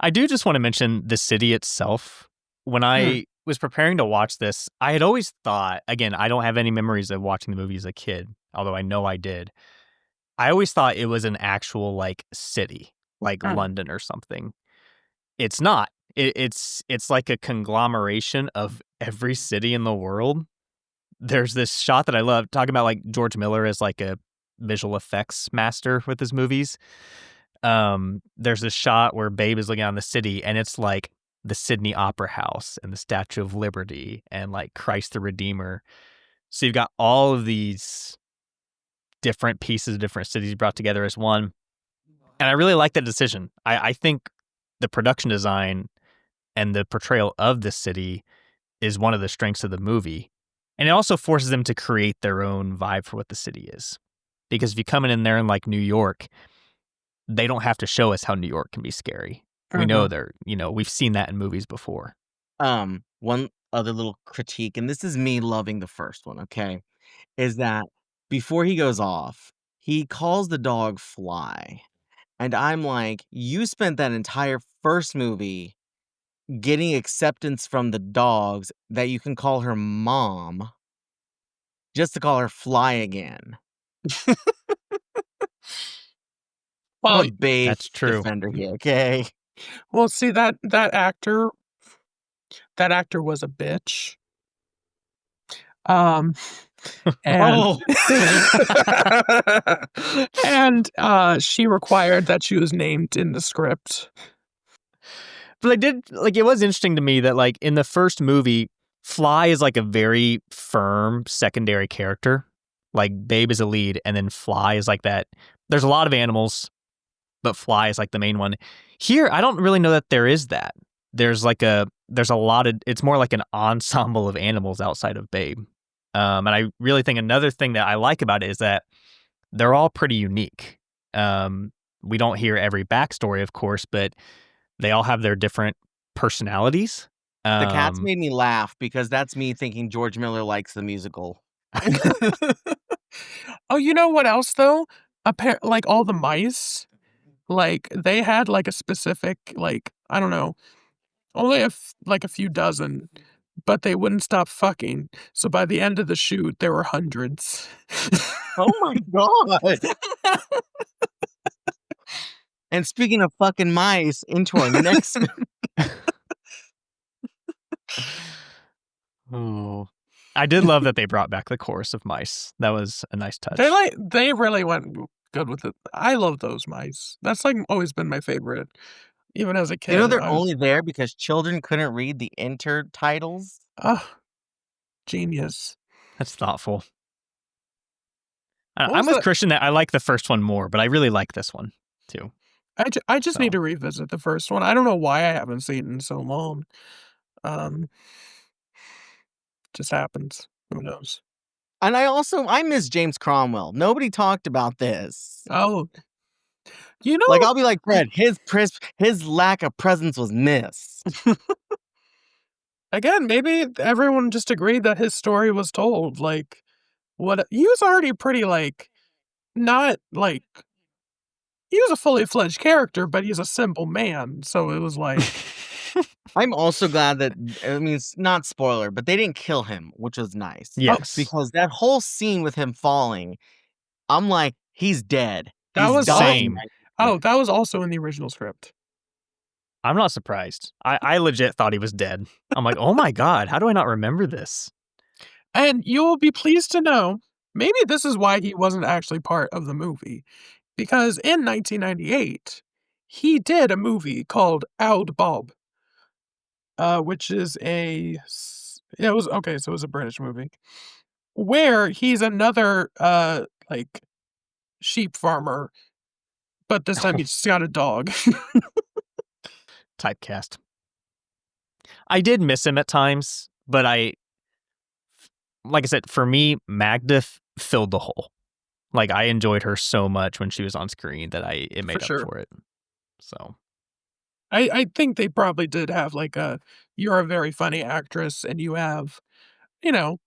I do just want to mention the city itself. When I was preparing to watch this, I had always thought, again, I don't have any memories of watching the movie as a kid, although I know I did. I always thought it was an actual like city, like Oh. London or something. It's not. It's like a conglomeration of every city in the world. There's this shot that I love, talking about like George Miller as like a visual effects master with his movies. There's this shot where Babe is looking on the city, and it's like the Sydney Opera House and the Statue of Liberty and like Christ the Redeemer. So you've got all of these different pieces of different cities brought together as one. And I really like that decision. I think the production design and the portrayal of the city is one of the strengths of the movie. And it also forces them to create their own vibe for what the city is. Because if you come in there in like New York, they don't have to show us how New York can be scary. We know we've seen that in movies before. One other little critique, and this is me loving the first one, okay, is that before he goes off, he calls the dog Fly. And I'm like, you spent that entire first movie getting acceptance from the dogs that you can call her mom just to call her Fly again. I'm Well, a Babe That's true. defender here, okay? well, see that actor was a bitch. And Oh, and she required that she was named in the script. But I did like it was interesting to me that like in the first movie, Fly is like a very firm secondary character. Like Babe is a lead, and then Fly is like that. There's a lot of animals, but Fly is like the main one. Here, I don't really know that there is that. There's a lot of it's more like an ensemble of animals outside of Babe. And I really think another thing that I like about it is that they're all pretty unique. We don't hear every backstory, of course, but they all have their different personalities. the cats made me laugh because that's me thinking George Miller likes the musical. Oh, you know what else though? Like all the mice, like they had like a specific like I don't know, only like a few dozen, but they wouldn't stop fucking. So by the end of the shoot, there were hundreds. Oh my god. And speaking of fucking mice, into our next Oh, I did love that they brought back the chorus of mice. That was a nice touch. They really went good with it. I love those mice. That's like always been my favorite, even as a kid. You know they're only there because children couldn't read the intertitles? Oh, genius. That's thoughtful. What I'm was with the- Christian that I like the first one more, but I really like this one too. I just need So. to revisit the first one. I don't know why I haven't seen it in so long. Just happens. Who knows? And I miss James Cromwell. Nobody talked about this. Oh, you know, Like I'll be like, Fred, his lack of presence was missed. again, maybe everyone just agreed that his story was told. Like, what he was already pretty like, not like he was a fully fledged character, but he's a simple man. So it was like, I'm also glad that I mean it's not spoiler, but they didn't kill him, which was nice. Yes. Because that whole scene with him falling, I'm like, he's dead. That He's was same. that was also in the original script. I'm not surprised. I legit thought he was dead. I'm like, oh my God, how do I not remember this? And you'll be pleased to know, maybe this is why he wasn't actually part of the movie, because in 1998, he did a movie called Oud Bob, which is it was okay, so it was a British movie, where he's another, like, sheep farmer, but this time he's got a dog. Typecast. I did miss him at times, but like I said, for me, Magda filled the hole. Like, I enjoyed her so much when she was on screen that it made sure. up for it. So I think they probably did have, like, you're a very funny actress, and you have, you know,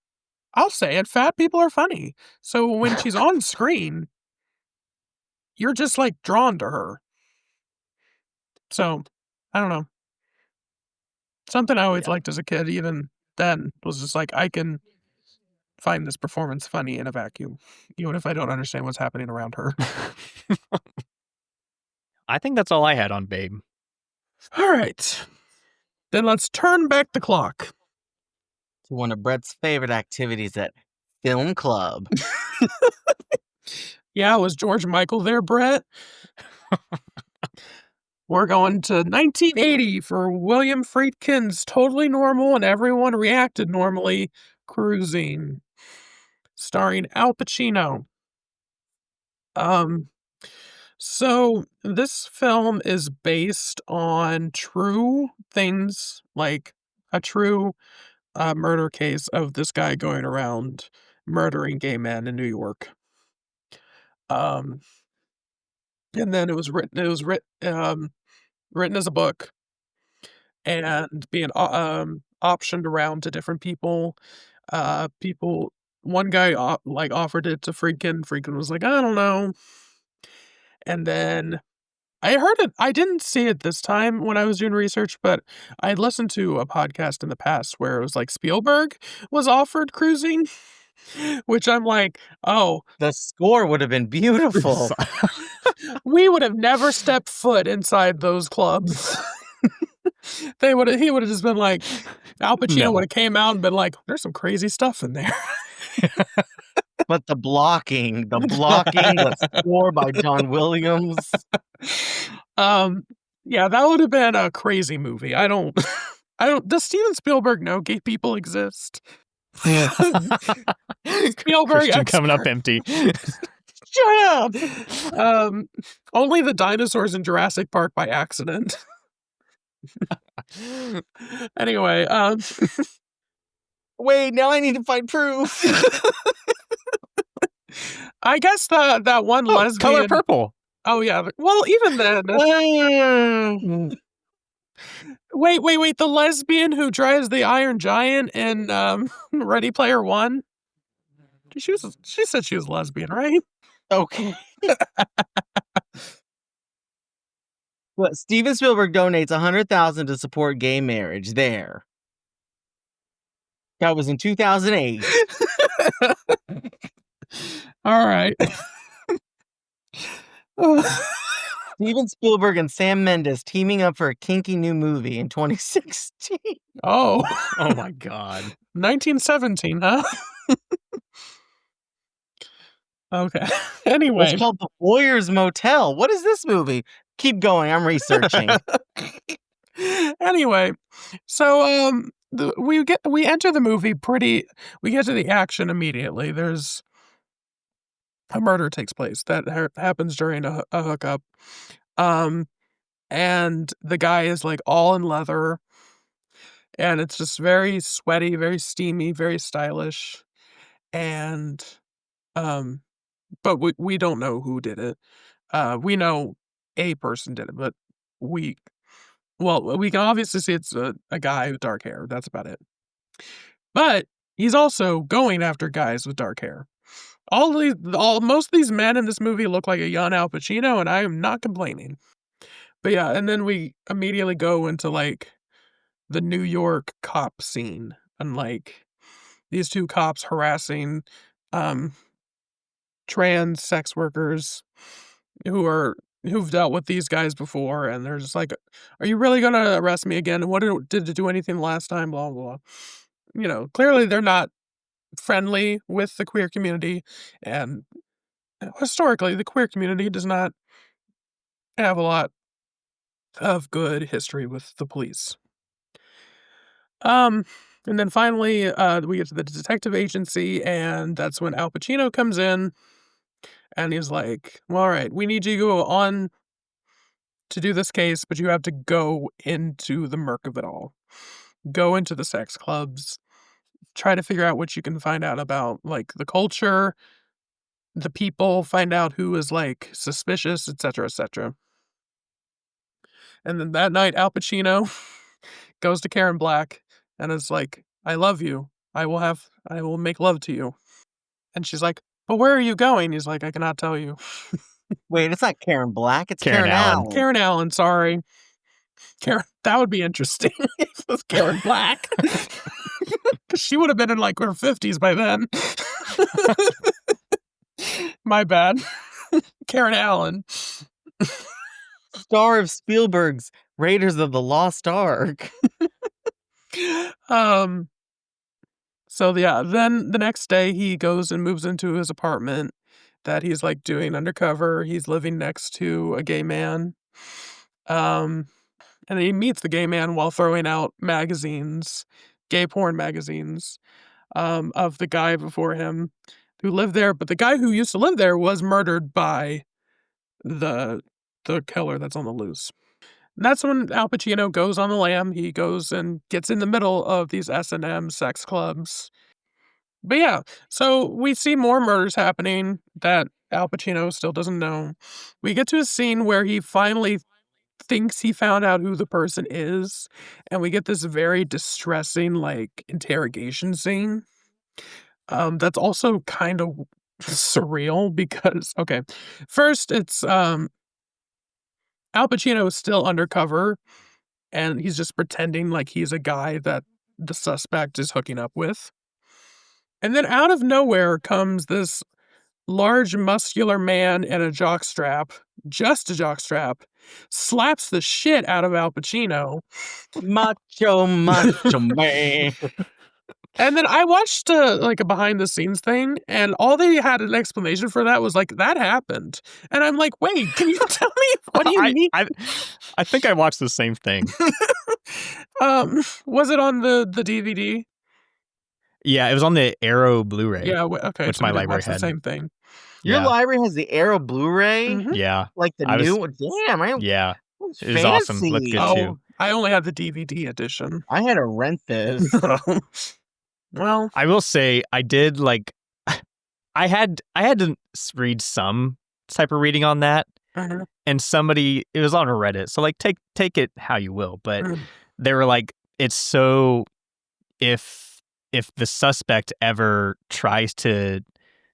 I'll say it, fat people are funny. So when she's on screen, you're just, like, drawn to her. So, I don't know. Something I always Yeah. liked as a kid, even then, was just like, I can find this performance funny in a vacuum, even if I don't understand what's happening around her. I think that's all I had on Babe. All right. Then let's turn back the clock. To one of Brett's favorite activities at film club. Yeah, was George Michael there, Brett? We're going to 1980 for William Friedkin's Totally Normal and Everyone Reacted Normally, Cruising, starring Al Pacino. So this film is based on true things, like a true murder case of this guy going around murdering gay men in New York. Um, and then written as a book and being optioned around to different people. People, one guy like offered it to Friedkin. Friedkin was like, I don't know. And then I heard it. I didn't see it this time when I was doing research, but I had listened to a podcast in the past where it was like Spielberg was offered cruising, which I'm like, oh, The score would have been beautiful. we would have never stepped foot inside those clubs. He would have just been like, Al Pacino No. would have came out and been like, there's some crazy stuff in there. But the blocking, the score by John Williams. Yeah, that would have been a crazy movie. Does Steven Spielberg know gay people exist? Spielberg Christian coming up expert. empty. Shut up! Only the dinosaurs in Jurassic Park by accident. Anyway, Wait, now I need to find proof. I guess that one lesbian. Color Purple. Oh yeah. Well, even then. Wait. The lesbian who drives the Iron Giant in Ready Player One. She said she was lesbian, right? Okay. But Steven Spielberg donates $100,000 to support gay marriage. There. That was in 2008. All right. Steven Spielberg and Sam Mendes teaming up for a kinky new movie in 2016. Oh. Oh my God. 1917, huh? Okay. Anyway. It's called The Warriors Motel. What is this movie? Keep going. I'm researching. Anyway, so we enter the movie we get to the action immediately. There's a murder takes place that happens during a hookup. And the guy is like all in leather, and it's just very sweaty, very steamy, very stylish. And but we don't know who did it. We know a person did it, but we can obviously see it's a guy with dark hair. That's about it. But he's also going after guys with dark hair. Most of these men in this movie look like a young Al Pacino, and I am not complaining. But yeah, and then we immediately go into like the New York cop scene, and like these two cops harassing trans sex workers who've dealt with these guys before, and they're just like, "Are you really gonna arrest me again? What did it do anything last time?" Blah blah blah. Clearly they're not friendly with the queer community, and historically, the queer community does not have a lot of good history with the police. Um, and then finally, we get to the detective agency, and that's when Al Pacino comes in, and he's like, "Well, all right, we need you to go on to do this case, but you have to go into the murk of it all. Go into the sex clubs, try to figure out what you can find out about, like, the culture, the people, find out who is, like, suspicious, etc., etc." And then that night, Al Pacino goes to Karen Black and is like, "I love you. I will make love to you." And she's like, "But where are you going?" He's like, "I cannot tell you." Wait, it's not Karen Black, it's Karen Karen Allen. Allen. Karen Allen, sorry. Karen, that would be interesting if it was Karen Black. 'Cause she would have been in like her 50s by then. My bad. Karen Allen. Star of Spielberg's Raiders of the Lost Ark. So yeah, then the next day he goes and moves into his apartment that he's like doing undercover. He's living next to a gay man. And he meets the gay man while throwing out magazines, gay porn magazines, of the guy before him who lived there. But the guy who used to live there was murdered by the the killer that's on the loose. And that's when Al Pacino goes on the lam. He goes and gets in the middle of these S&M sex clubs. But yeah, so we see more murders happening that Al Pacino still doesn't know. We get to a scene where he finally thinks he found out who the person is, and we get this very distressing, like, interrogation scene. That's also kind of surreal because, okay, first it's, Al Pacino is still undercover, and he's just pretending like he's a guy that the suspect is hooking up with. And then out of nowhere comes this large, muscular man in a jockstrap, just a jockstrap, slaps the shit out of Al Pacino. Macho man. And then I watched like a behind the scenes thing, and all they had an explanation for that was like, that happened. And I'm like, wait, can you tell me what do you mean? I think I watched the same thing. Was it on the DVD? Yeah, it was on the Arrow Blu-ray. Yeah, okay. Which So my we did library watch the had. same thing. Your Yeah. library has the Arrow Blu-ray? Mhm. Yeah. Like the I was- new one? Damn, Yeah. it It was awesome. Looked good Oh, too. I only had the DVD edition. I had to rent this. Well, I will say I did like I had to read some type of reading on that, mhm. and somebody, it was on Reddit, so like take it how you will, but Mm. they were like, it's so, if the suspect ever tries to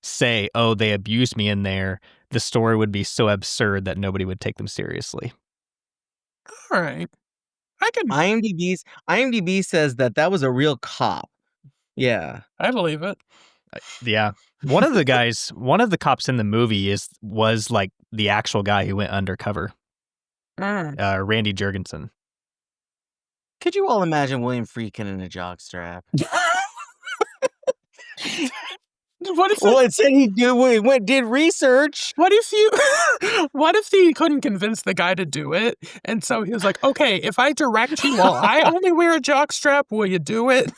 say, oh, they abused me in there, the story would be so absurd that nobody would take them seriously. All right. I can. IMDb says that was a real cop. Yeah. I believe it. Yeah. One of the cops in the movie was like the actual guy who went undercover, Mm. Randy Jurgensen. Could you all imagine William Friedkin in a jockstrap? What if? Well, it said he did research. What if you? What if he couldn't convince the guy to do it, and so he was like, "Okay, if I direct you while I only wear a jockstrap, will you do it?"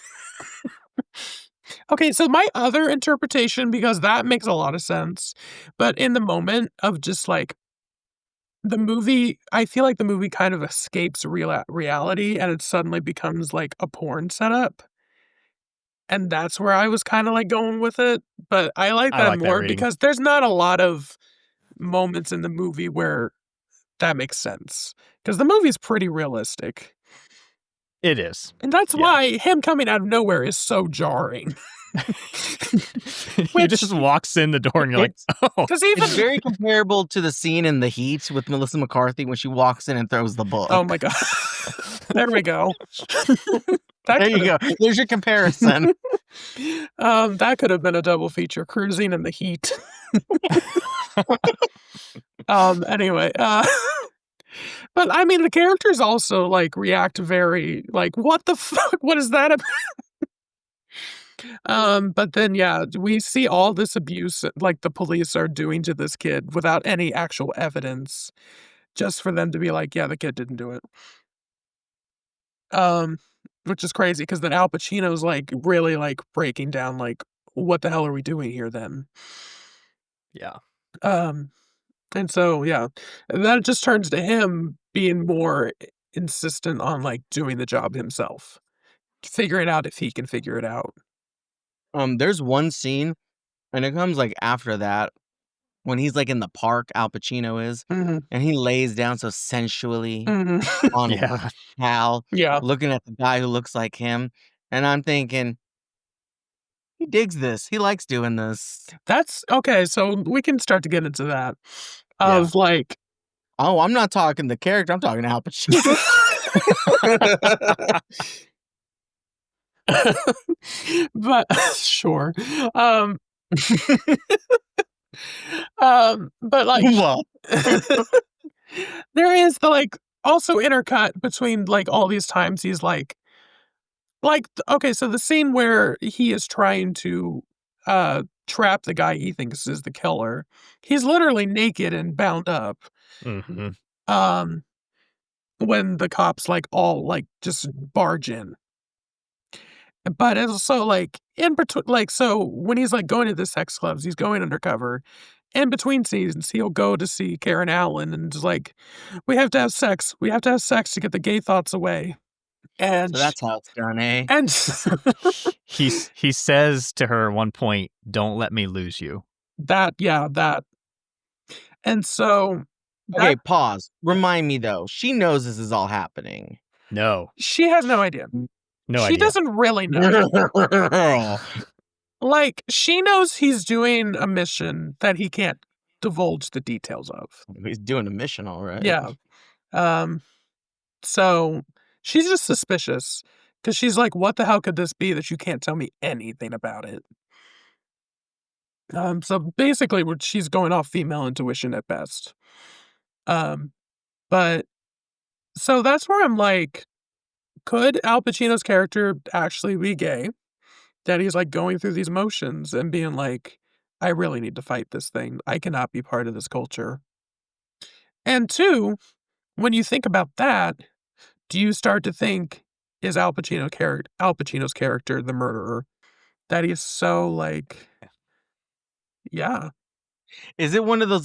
Okay, so my other interpretation, because that makes a lot of sense, but in the moment of just like the movie, I feel like the movie kind of escapes reality, and it suddenly becomes like a porn setup. And that's where I was kinda, like, going with it, but I like I that like that more reading. because there's not a lot of moments in the movie where that makes sense, because the movie's pretty realistic, It is. and that's Yeah. why him coming out of nowhere is so jarring. He just walks in the door and you're like, oh. 'Cause even It's very comparable to the scene in The Heat with Melissa McCarthy when she walks in and throws the book. Oh my god. There we go. That There you could've go. There's your comparison. that could have been a double feature, Cruising and The Heat. Anyway, but I mean, the characters also, like, react very, like, "What the fuck? What is that about?" But then, yeah, we see all this abuse, like, the police are doing to this kid without any actual evidence, just for them to be like, "Yeah, the kid didn't do it." Um, which is crazy because then Al Pacino's, like, really, like, breaking down, like, "What the hell are we doing here then?" Yeah. Um, and so, yeah, and that just turns to him being more insistent on, like, doing the job himself, figuring out if he can figure it out. There's one scene, and it comes, like, after that, when he's, like, in the park, Al Pacino is, Mhm, and he lays down so sensually mhm. on a Yeah. towel, Yeah. looking at the guy who looks like him, and I'm thinking, "He digs this, he likes doing this." That's okay, so we can start to get into that, Yeah. of, like Oh, I'm not talking the character, I'm talking Al Pacino. but sure, um but, like, Well, there is the, like, also intercut between, like, all these times he's, okay, so the scene where he is trying to, trap the guy he thinks is the killer, he's literally naked and bound up, Mhm. um, when the cops, like, all, like, just barge in. But it's also, like, in between like, so when he's, like, going to the sex clubs, he's going undercover. In between seasons, he'll go to see Karen Allen and just like, "We have to have sex. We have to have sex to get the gay thoughts away." And so sh that's how it's done, eh? and He says to her at one point, "Don't let me lose you." that yeah, that. And so Okay, that pause. Remind me, though, she knows this is all happening. No. she has no idea. No She idea. doesn't really know. Girl. Like, she knows he's doing a mission that he can't divulge the details of. He's doing a mission, alright. Yeah. Um So, she's just suspicious because she's like, "What the hell could this be that you can't tell me anything about it?" So basically, what she's going off female intuition at best. Um, but so that's where I'm like, could Al Pacino's character actually be gay? That he's, like, going through these motions and being like, "I really need to fight this thing. I cannot be part of this culture." And 2, when you think about that, do you start to think, is Al Pacino's character the murderer? That he's so, like yeah. Is it one of those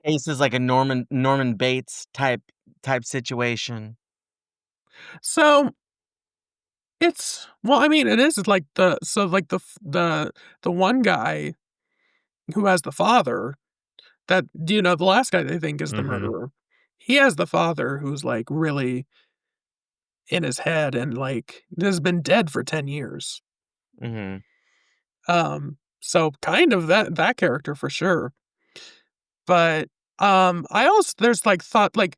cases like a Norman Bates type situation? So, I mean, it is like the one guy who has the father that the last guy they think is the Mhm. murderer. He has the father who's, like, really in his head and, like, has been dead for 10 years. Mhm. So kind of that character for sure. But, I also there's, like, thought like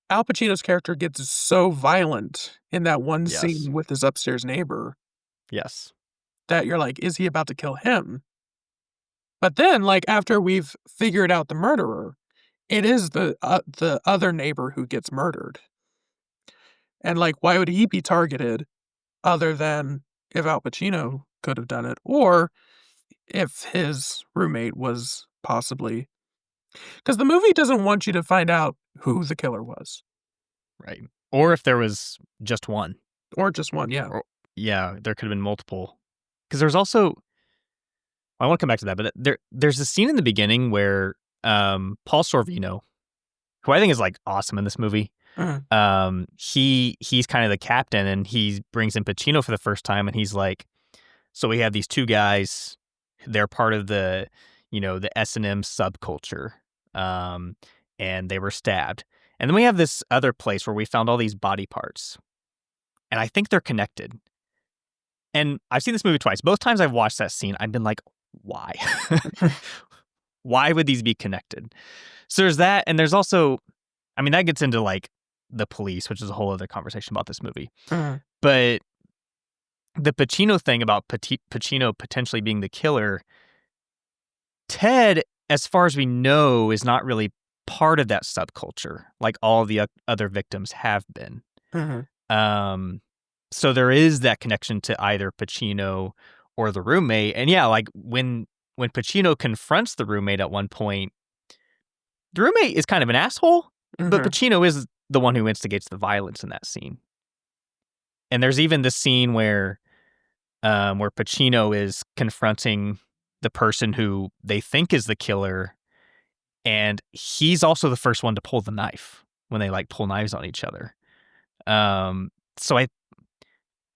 Al Pacino's character gets so violent in that one Yes. scene with his upstairs neighbor Yes. that you're like, "Is he about to kill him?" But then, like, after we've figured out the murderer, it is the other neighbor who gets murdered. And, like, why would he be targeted other than if Al Pacino could have done it, or if his roommate was possibly because the movie doesn't want you to find out who the killer was, Right. Or if there was just one. or just one, yeah. Or yeah, there could have been multiple. Because there's also I wanna come back to that, but there's a scene in the beginning where, Paul Sorvino, who I think is, like, awesome in this movie, Mhm, he's kind of the captain, and he brings in Pacino for the first time, and he's like, "So we have these 2 guys, they're part of the S&M subculture, um, and they were stabbed. And then we have this other place where we found all these body parts, and I think they're connected." And I've seen this movie twice. Both times I've watched that scene, I've been like, "Why? Why would these be connected?" So there's that, and there's also I mean, that gets into, like, the police, which is a whole other conversation about this movie. mhm, But the Pacino thing about Pacino potentially being the killer, Ted, as far as we know, is not really part of that subculture like all the other victims have been. mhm. Um, So there is that connection to either Pacino or the roommate. And yeah, like when Pacino confronts the roommate at one point, the roommate is kind of an asshole, but Mhm. Pacino is the one who instigates the violence in that scene. And there's even this scene where Pacino is confronting the person who they think is the killer, and he's also the first one to pull the knife when they like pull knives on each other. So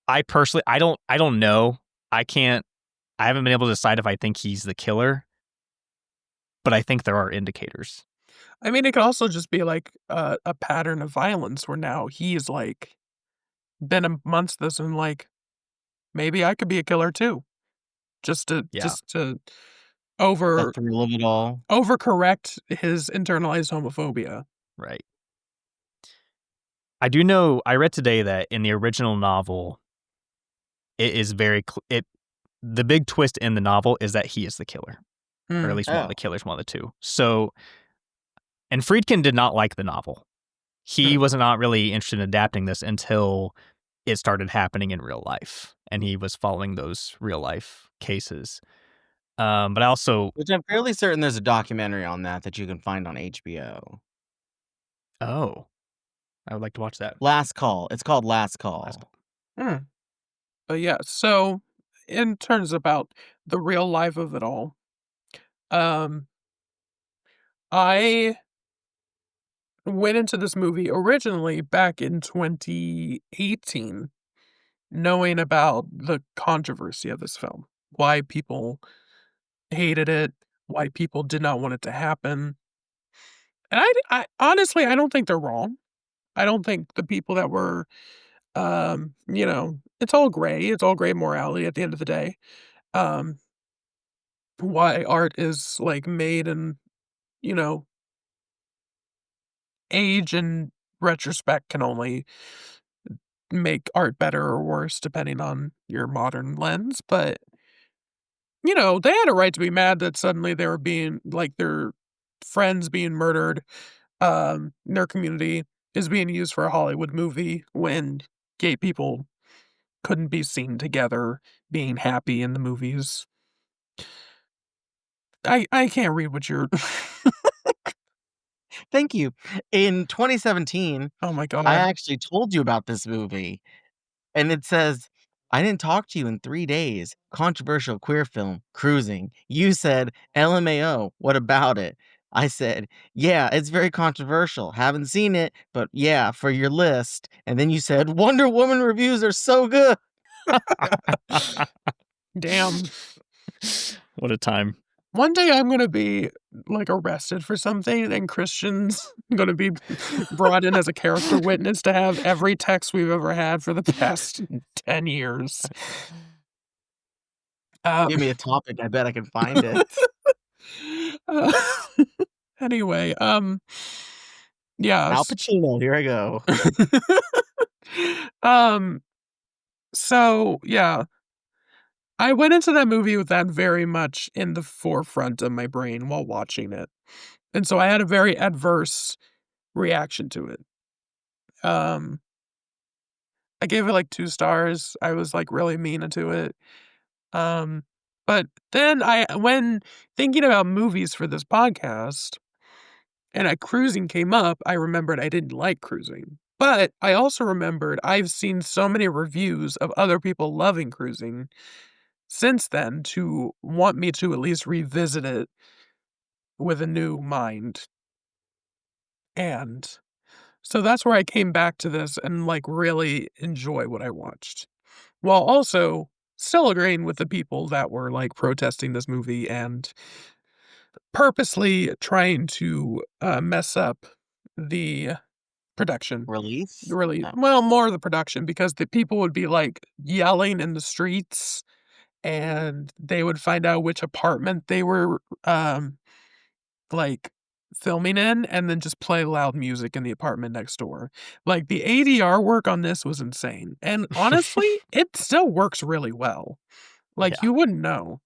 I personally, I don't know. I haven't been able to decide if I think he's the killer, but I think there are indicators. I mean, it could also just be like a pattern of violence where now he's like been amongst this and like maybe I could be a killer too, Yeah, just to The over thrill of it all. overcorrect his internalized homophobia. right. I do know, I read today that in the original novel, it is the big twist in the novel is that he is the killer, or at Mm. least one of Oh. the killers, one of the two. So, and Friedkin did not like the novel. He Hmm. was not really interested in adapting this until it started happening in real life, and he was following those real life cases. But I also, Which I'm fairly certain there's a documentary on that you can find on HBO. oh, I would like to watch that. Last Call. It's called Last Last Call. Hmm. But yeah, so in terms about the real life of it all, um, I went into this movie originally back in 2018, knowing about the controversy of this film, why people hated it, why people did not want it to happen. And I honestly, I don't think they're wrong. I don't think the people that were, it's all gray. It's all gray morality at the end of the day. Um, why art is like made and, you know, age and retrospect can only make art better or worse depending on your modern lens. But, they had a right to be mad that suddenly they were being like their friends being murdered. Their community is being used for a Hollywood movie when gay people couldn't be seen together being happy in the movies. I can't read what you're Thank you. In 2017, Oh my I god. actually told you about this movie, and it says, "I didn't talk to you in 3 days. Controversial queer film, Cruising." You said, "LMAO, what about it?" I said, "Yeah, it's very controversial. Haven't seen it, but yeah, for your list." And then you said, "Wonder Woman reviews are so good." Damn. What a time. One day I'm gonna be, like, arrested for something, and Christian's gonna be brought in as a character witness to have every text we've ever had for the past 10 years. Uh, Give me a topic, I bet I can find it. uh, anyway, Al yes. Pacino, here I go. Um, so, yeah, I went into that movie with that very much in the forefront of my brain while watching it, and so I had a very adverse reaction to it. Um I gave it, like, 2 stars. I was, like, really mean to it. Um, but then when thinking about movies for this podcast and Cruising came up, I remembered I didn't like Cruising. But I also remembered I've seen so many reviews of other people loving Cruising since then to want me to at least revisit it with a new mind. And so that's where I came back to this and, like, really enjoy what I watched. While also still agreeing with the people that were, like, protesting this movie and purposely trying to, mess up the production. Release? Really Oh. well, more of the production because the people would be, like, yelling in the streets, and they would find out which apartment they were, like, filming in, and then just play loud music in the apartment next door. Like, the ADR work on this was insane, and honestly, it still works really well. Like, Yeah. you wouldn't know.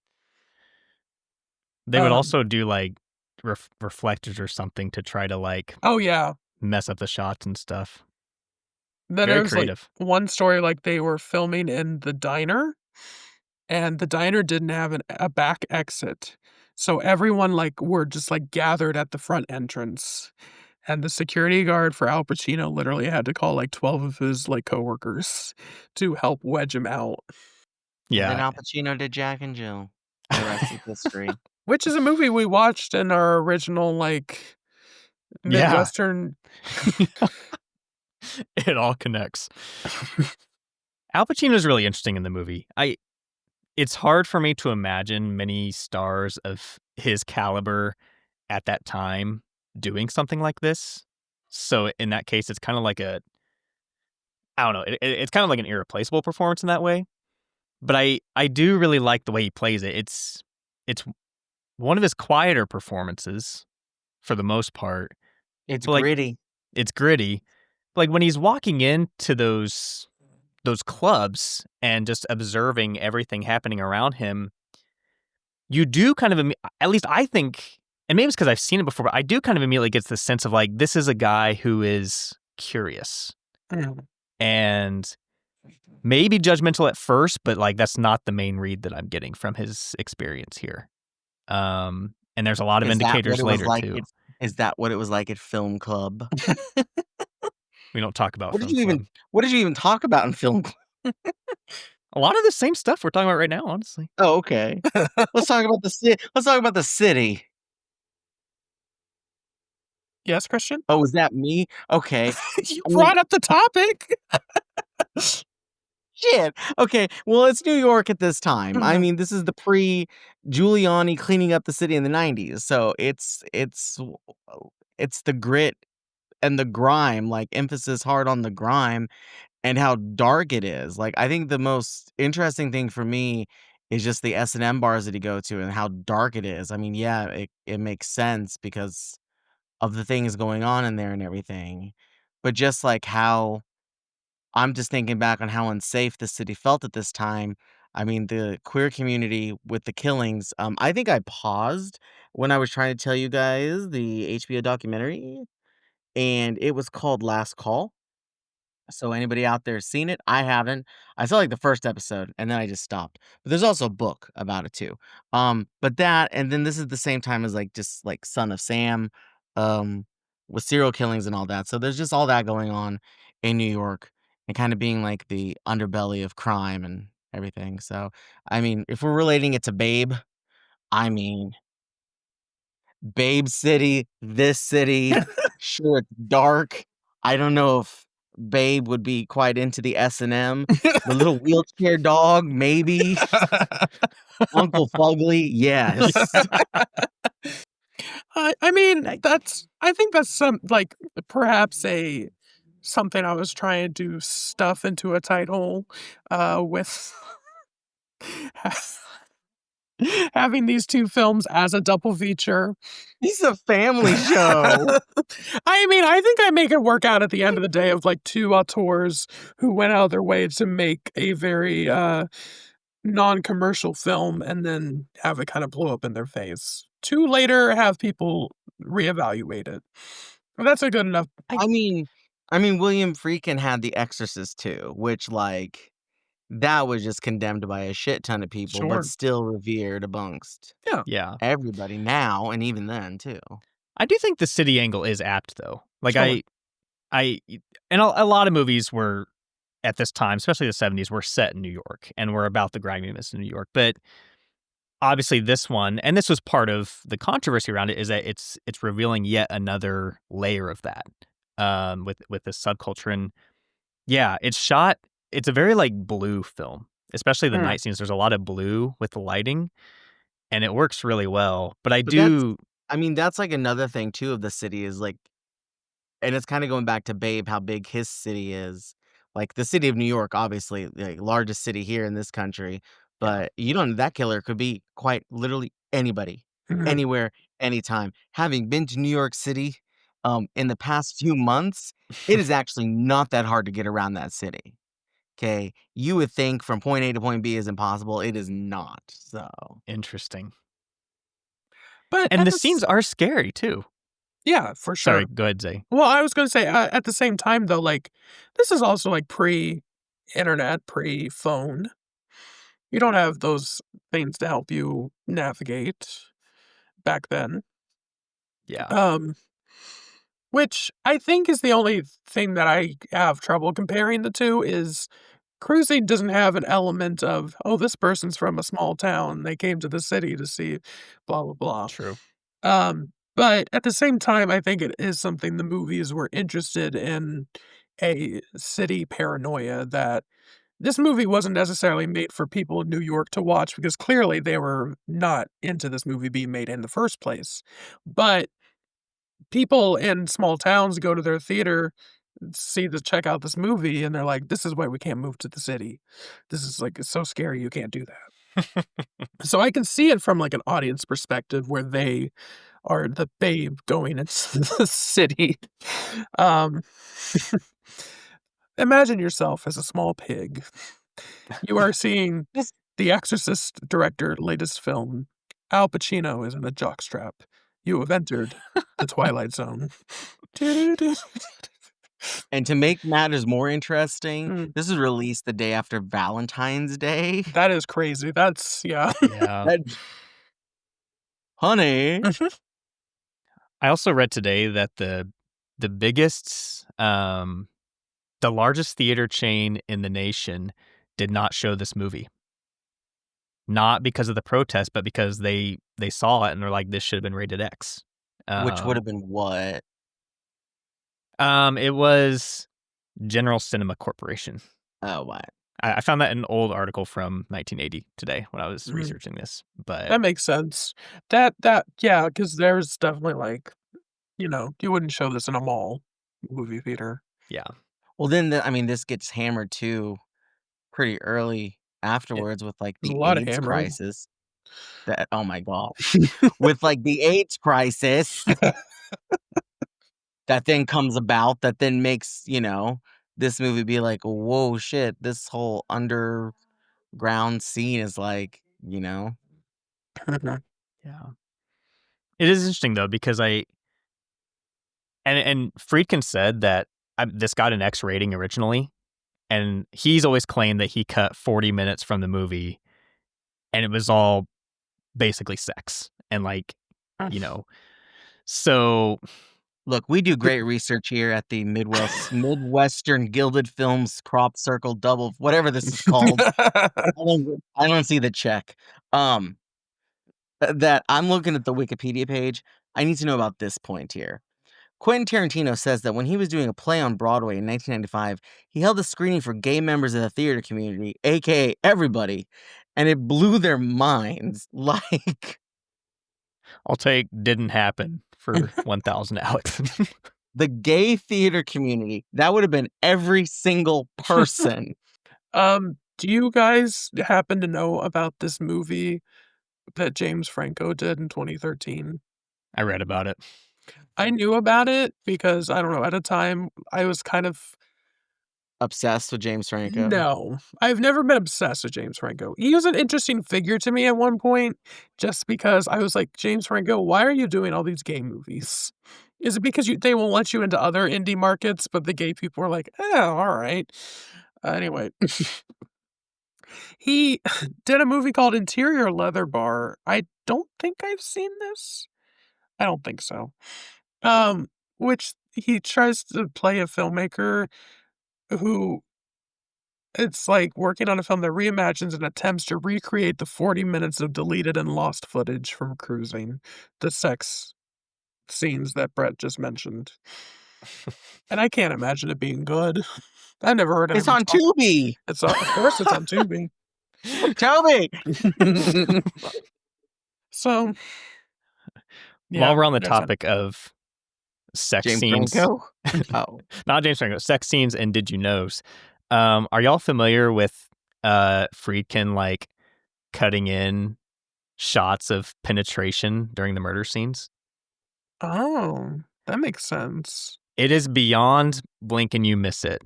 They would Um also do like reflectors or something to try to like Oh, yeah. mess up the shots and stuff. Then Very there was, like, creative. one story, like, they were filming in the diner, and the diner didn't have a back exit, so everyone, like, were just, like, gathered at the front entrance, and the security guard for Al Pacino literally had to call, like, 12 of his, like, coworkers to help wedge him out, And then Yeah. Al Pacino did Jack and Jill. The rest is history. which is a movie we watched in our original, like, Yeah. Midwestern. It all connects. Al Pacino's really interesting in the movie. It's hard for me to imagine many stars of his caliber at that time doing something like this. So in that case, it's kind of like I don't know, it's kind of like an irreplaceable performance in that way. But I do really like the way he plays it. It's one of his quieter performances for the most part. It's But like gritty. it's gritty. Like when he's walking into those clubs and just observing everything happening around him, you do kind of at least I think, and maybe it's because I've seen it before, but I do kind of immediately get the sense of like this is a guy who is curious Mm. and maybe judgmental at first, but like that's not the main read that I'm getting from his experience here. And there's a lot of Is that what indicators it was later like too. is that what it was like at film club? We don't talk about What did film you club. even talk about in film club? A lot of the same stuff we're talking about right now, honestly. Oh, okay. Let's talk about the city. Yes, Christian? Oh, was that me? Okay. You I mean, brought up the topic. shit. Okay, well, it's New York at this time. I Mhm. mean, this is the pre-Giuliani cleaning up the city in the '90s, so it's the grit and the grime, like, emphasis hard on the grime and how dark it is. Like, I think the most interesting thing for me is just the S&M bars that he go to and how dark it is. I mean, yeah, it makes sense because of the things going on in there and everything, but just, like, how I'm just thinking back on how unsafe the city felt at this time. I mean, the queer community with the killings, I think I paused when I was trying to tell you guys the HBO documentary, and it was called Last Call. So anybody out there seen it? I haven't. I saw like the first episode and then I just stopped. But there's also a book about it too. But that and then this is the same time as like just like Son of Sam, um, with serial killings and all that. So there's just all that going on in New York and kind of being like the underbelly of crime and everything. So I mean, if we're relating it to Babe, I mean Babe City, this city. Sure, it's dark. I don't know if Babe would be quite into the S&M. The little wheelchair dog, maybe. Uncle Fugly, yes. I mean, I think that's some like perhaps a something I was trying to stuff into a title with having these two films as a double feature. It's a family show. I mean, I think I make it work out at the end of the day of like two auteurs who went out of their way to make a very non-commercial film and then have it kind of blow up in their face. To later have people reevaluate it. Well, that's a good enough. I mean, William Friedkin had The Exorcist too, which, like, that was just condemned by a shit ton of people, but Sure. still revered amongst Yeah. everybody now and even then too. I do think the city angle is apt though. Like Sure. I and a lot of movies were at this time, especially the 70s, were set in New York and were about the griminess in New York. But obviously this one, and this was part of the controversy around it, is that it's revealing yet another layer of that with this subculture. And yeah, it's a very like blue film, especially the Mm. night scenes. There's a lot of blue with the lighting and it works really well. But But that's like another thing too of the city is like, and it's kind of going back to Babe, how big his city is. Like the city of New York, obviously, like largest city here in this country. Yeah. But you don't that killer could be quite literally anybody, Mhm. anywhere, anytime. Having been to New York City, in the past few months, it is actually not that hard to get around that city. Okay, you would think from point A to point B is impossible. It is not. So interesting. But And at the the scenes are scary too. Yeah, for sure. Sorry, go ahead, Zay. Well, I was going to say, at the same time, though, like, this is also, like, pre-internet, pre-phone. You don't have those things to help you navigate back then. Yeah. Which I think is the only thing that I have trouble comparing the two is cruising doesn't have an element of, oh, this person's from a small town. They came to the city to see blah, blah, blah. True. But at the same time, I think it is something the movies were interested in a city paranoia that this movie wasn't necessarily made for people in New York to watch because clearly they were not into this movie being made in the first place. But people in small towns go to their theater, check out this movie, and they're like, "This is why we can't move to the city. This is like it's so scary. You can't do that." So I can see it from like an audience perspective where they are the babe going into the city. Um, Imagine yourself as a small pig. You are seeing Just The Exorcist director latest film. Al Pacino is in a jockstrap. You have entered the Twilight Zone. and to make matters more interesting, Mm, this was released the day after Valentine's Day. that is crazy. That's yeah. Yeah. That honey. I also read today that the biggest the largest theater chain in the nation did not show this movie. Not because of the protest, but because they saw it and they're like, this should have been rated X. Which would have been what? It was General Cinema Corporation. Oh, what? I found that in an old article from 1980 today when I was Mhm. researching this. But That makes sense. That yeah, because there's definitely like, you wouldn't show this in a mall movie theater. yeah, Well, then, this gets hammered too pretty early afterwards with like There's a the lot of AIDS hammering. crisis. Oh my gosh. With like the AIDS crisis that then comes about that then makes, this movie be like, whoa, shit, this whole underground scene is like, Mhm. yeah. It is interesting though because and Friedkin said that this got an X rating originally, and he's always claimed that he cut 40 minutes from the movie, and it was all basically sex and like, so Look, we do great research here at the Midwestern Gilded Films Crop Circle Double, whatever this is called. I don't see the check. That I'm looking at the Wikipedia page. I need to know about this point here. Quentin Tarantino says that when he was doing a play on Broadway in 1995, he held a screening for gay members of the theater community, aka everybody, and it blew their minds. Like, I'll take didn't happen for 1,000 Alex. the gay theater community, that would have been every single person. Do you guys happen to know about this movie that James Franco did in 2013? I read about it. I knew about it because, I don't know, at a time, I was kind of Obsessed with James Franco. No, I've never been obsessed with James Franco. He was an interesting figure to me at one point, just because I was like, James Franco, why are you doing all these gay movies? Is it because they won't let you into other indie markets, but the gay people are like, all right. Anyway, he did a movie called Interior Leather Bar. I don't think I've seen this. I don't think so. Which he tries to play a filmmaker who it's like working on a film that reimagines and attempts to recreate the 40 minutes of deleted and lost footage from cruising, the sex scenes that Brett just mentioned. And I can't imagine it being good. I've never heard It's anyone on talk. Tubi. Of course it's on Tubi. Toby. So, yeah, While we're on the there's that. topic of sex James scenes, Franco. Oh, not James Franco, sex scenes and Did You Knows, are y'all familiar with Friedkin like cutting in shots of penetration during the murder scenes? Oh, that makes sense. It is beyond blink and you miss it.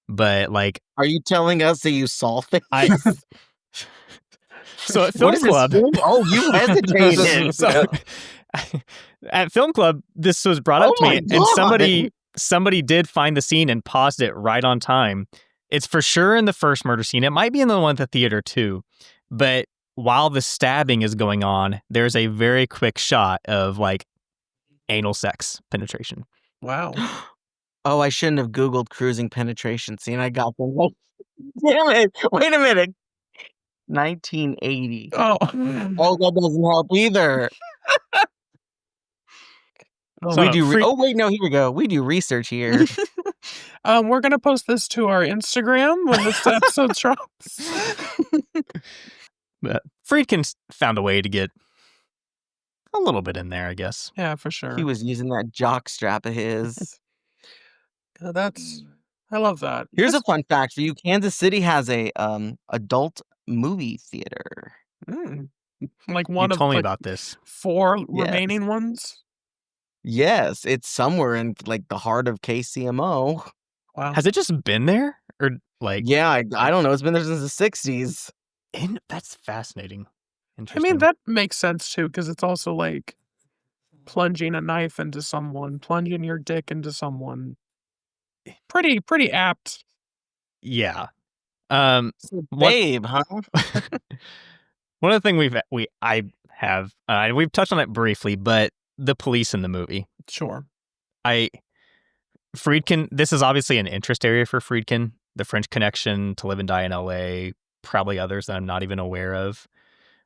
But like, are you telling us that you saw things? so at What Film is this Club, film? Oh, you hesitated. so at film club, this was brought up Oh to me, my and God. somebody did find the scene and paused it right on time. It's for sure in the first murder scene. It might be in the one at the theater too, but while the stabbing is going on, there's a very quick shot of like anal sex penetration. Wow. Oh, I shouldn't have Googled cruising penetration scene. I got them. Damn it. Wait a minute. 1980. Oh. Oh, that doesn't help either. So, Oh, wait, no, here we go. We do research here. We're gonna post this to our Instagram when this episode drops. But Friedkin found a way to get a little bit in there, I guess. Yeah, for sure. He was using that jock strap of his. I love that. Here's a fun fact for you. Kansas City has a adult movie theater. Like one You of told me like about this. 4 remaining ones. Yes, it's somewhere in like the heart of KCMO. Wow. Has it just been there, or like? Yeah, I don't know. It's been there since the 60s. That's fascinating. I Interesting. mean, that makes sense too, because it's also like plunging a knife into someone, plunging your dick into someone. Pretty apt. Yeah. Babe, huh? One of the things we've touched on it briefly, but the police in the movie. Sure. Friedkin, this is obviously an interest area for Friedkin, the French Connection, To Live and Die in LA, probably others that I'm not even aware of.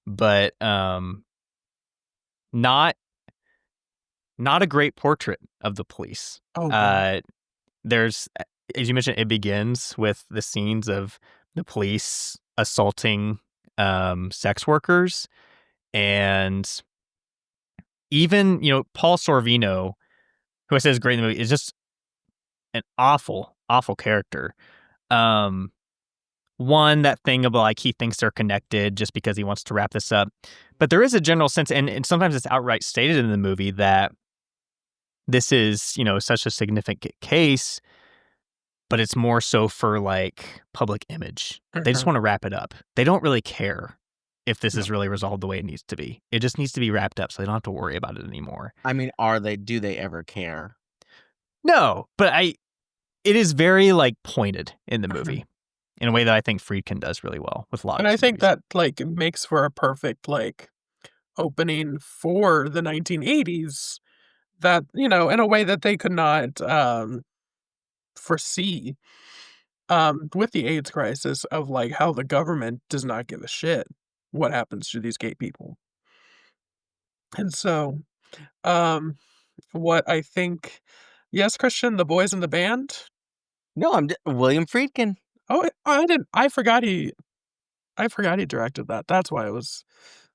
But not a great portrait of the police. Oh, there's, as you mentioned, it begins with the scenes of the police assaulting sex workers, and even Paul Sorvino, who I said is great in the movie, is just an awful character. One, that thing about like he thinks they're connected just because he wants to wrap this up, but there is a general sense, and sometimes it's outright stated in the movie, that this is such a significant case, but it's more so for like public image. They just want to wrap it up. They don't really care if this is really resolved the way it needs to be. It just needs to be wrapped up so they don't have to worry about it anymore. I mean, do they ever care? No, but it is very like pointed in the movie in a way that I think Friedkin does really well with a lot. And I think that like makes for a perfect like opening for the 1980s, that in a way that they could not foresee with the AIDS crisis, of like how the government does not give a shit what happens to these gay people. And so what I think, yes, Christian, the boys in the band. No, I'm William Friedkin. Oh, I forgot he directed that. That's why it was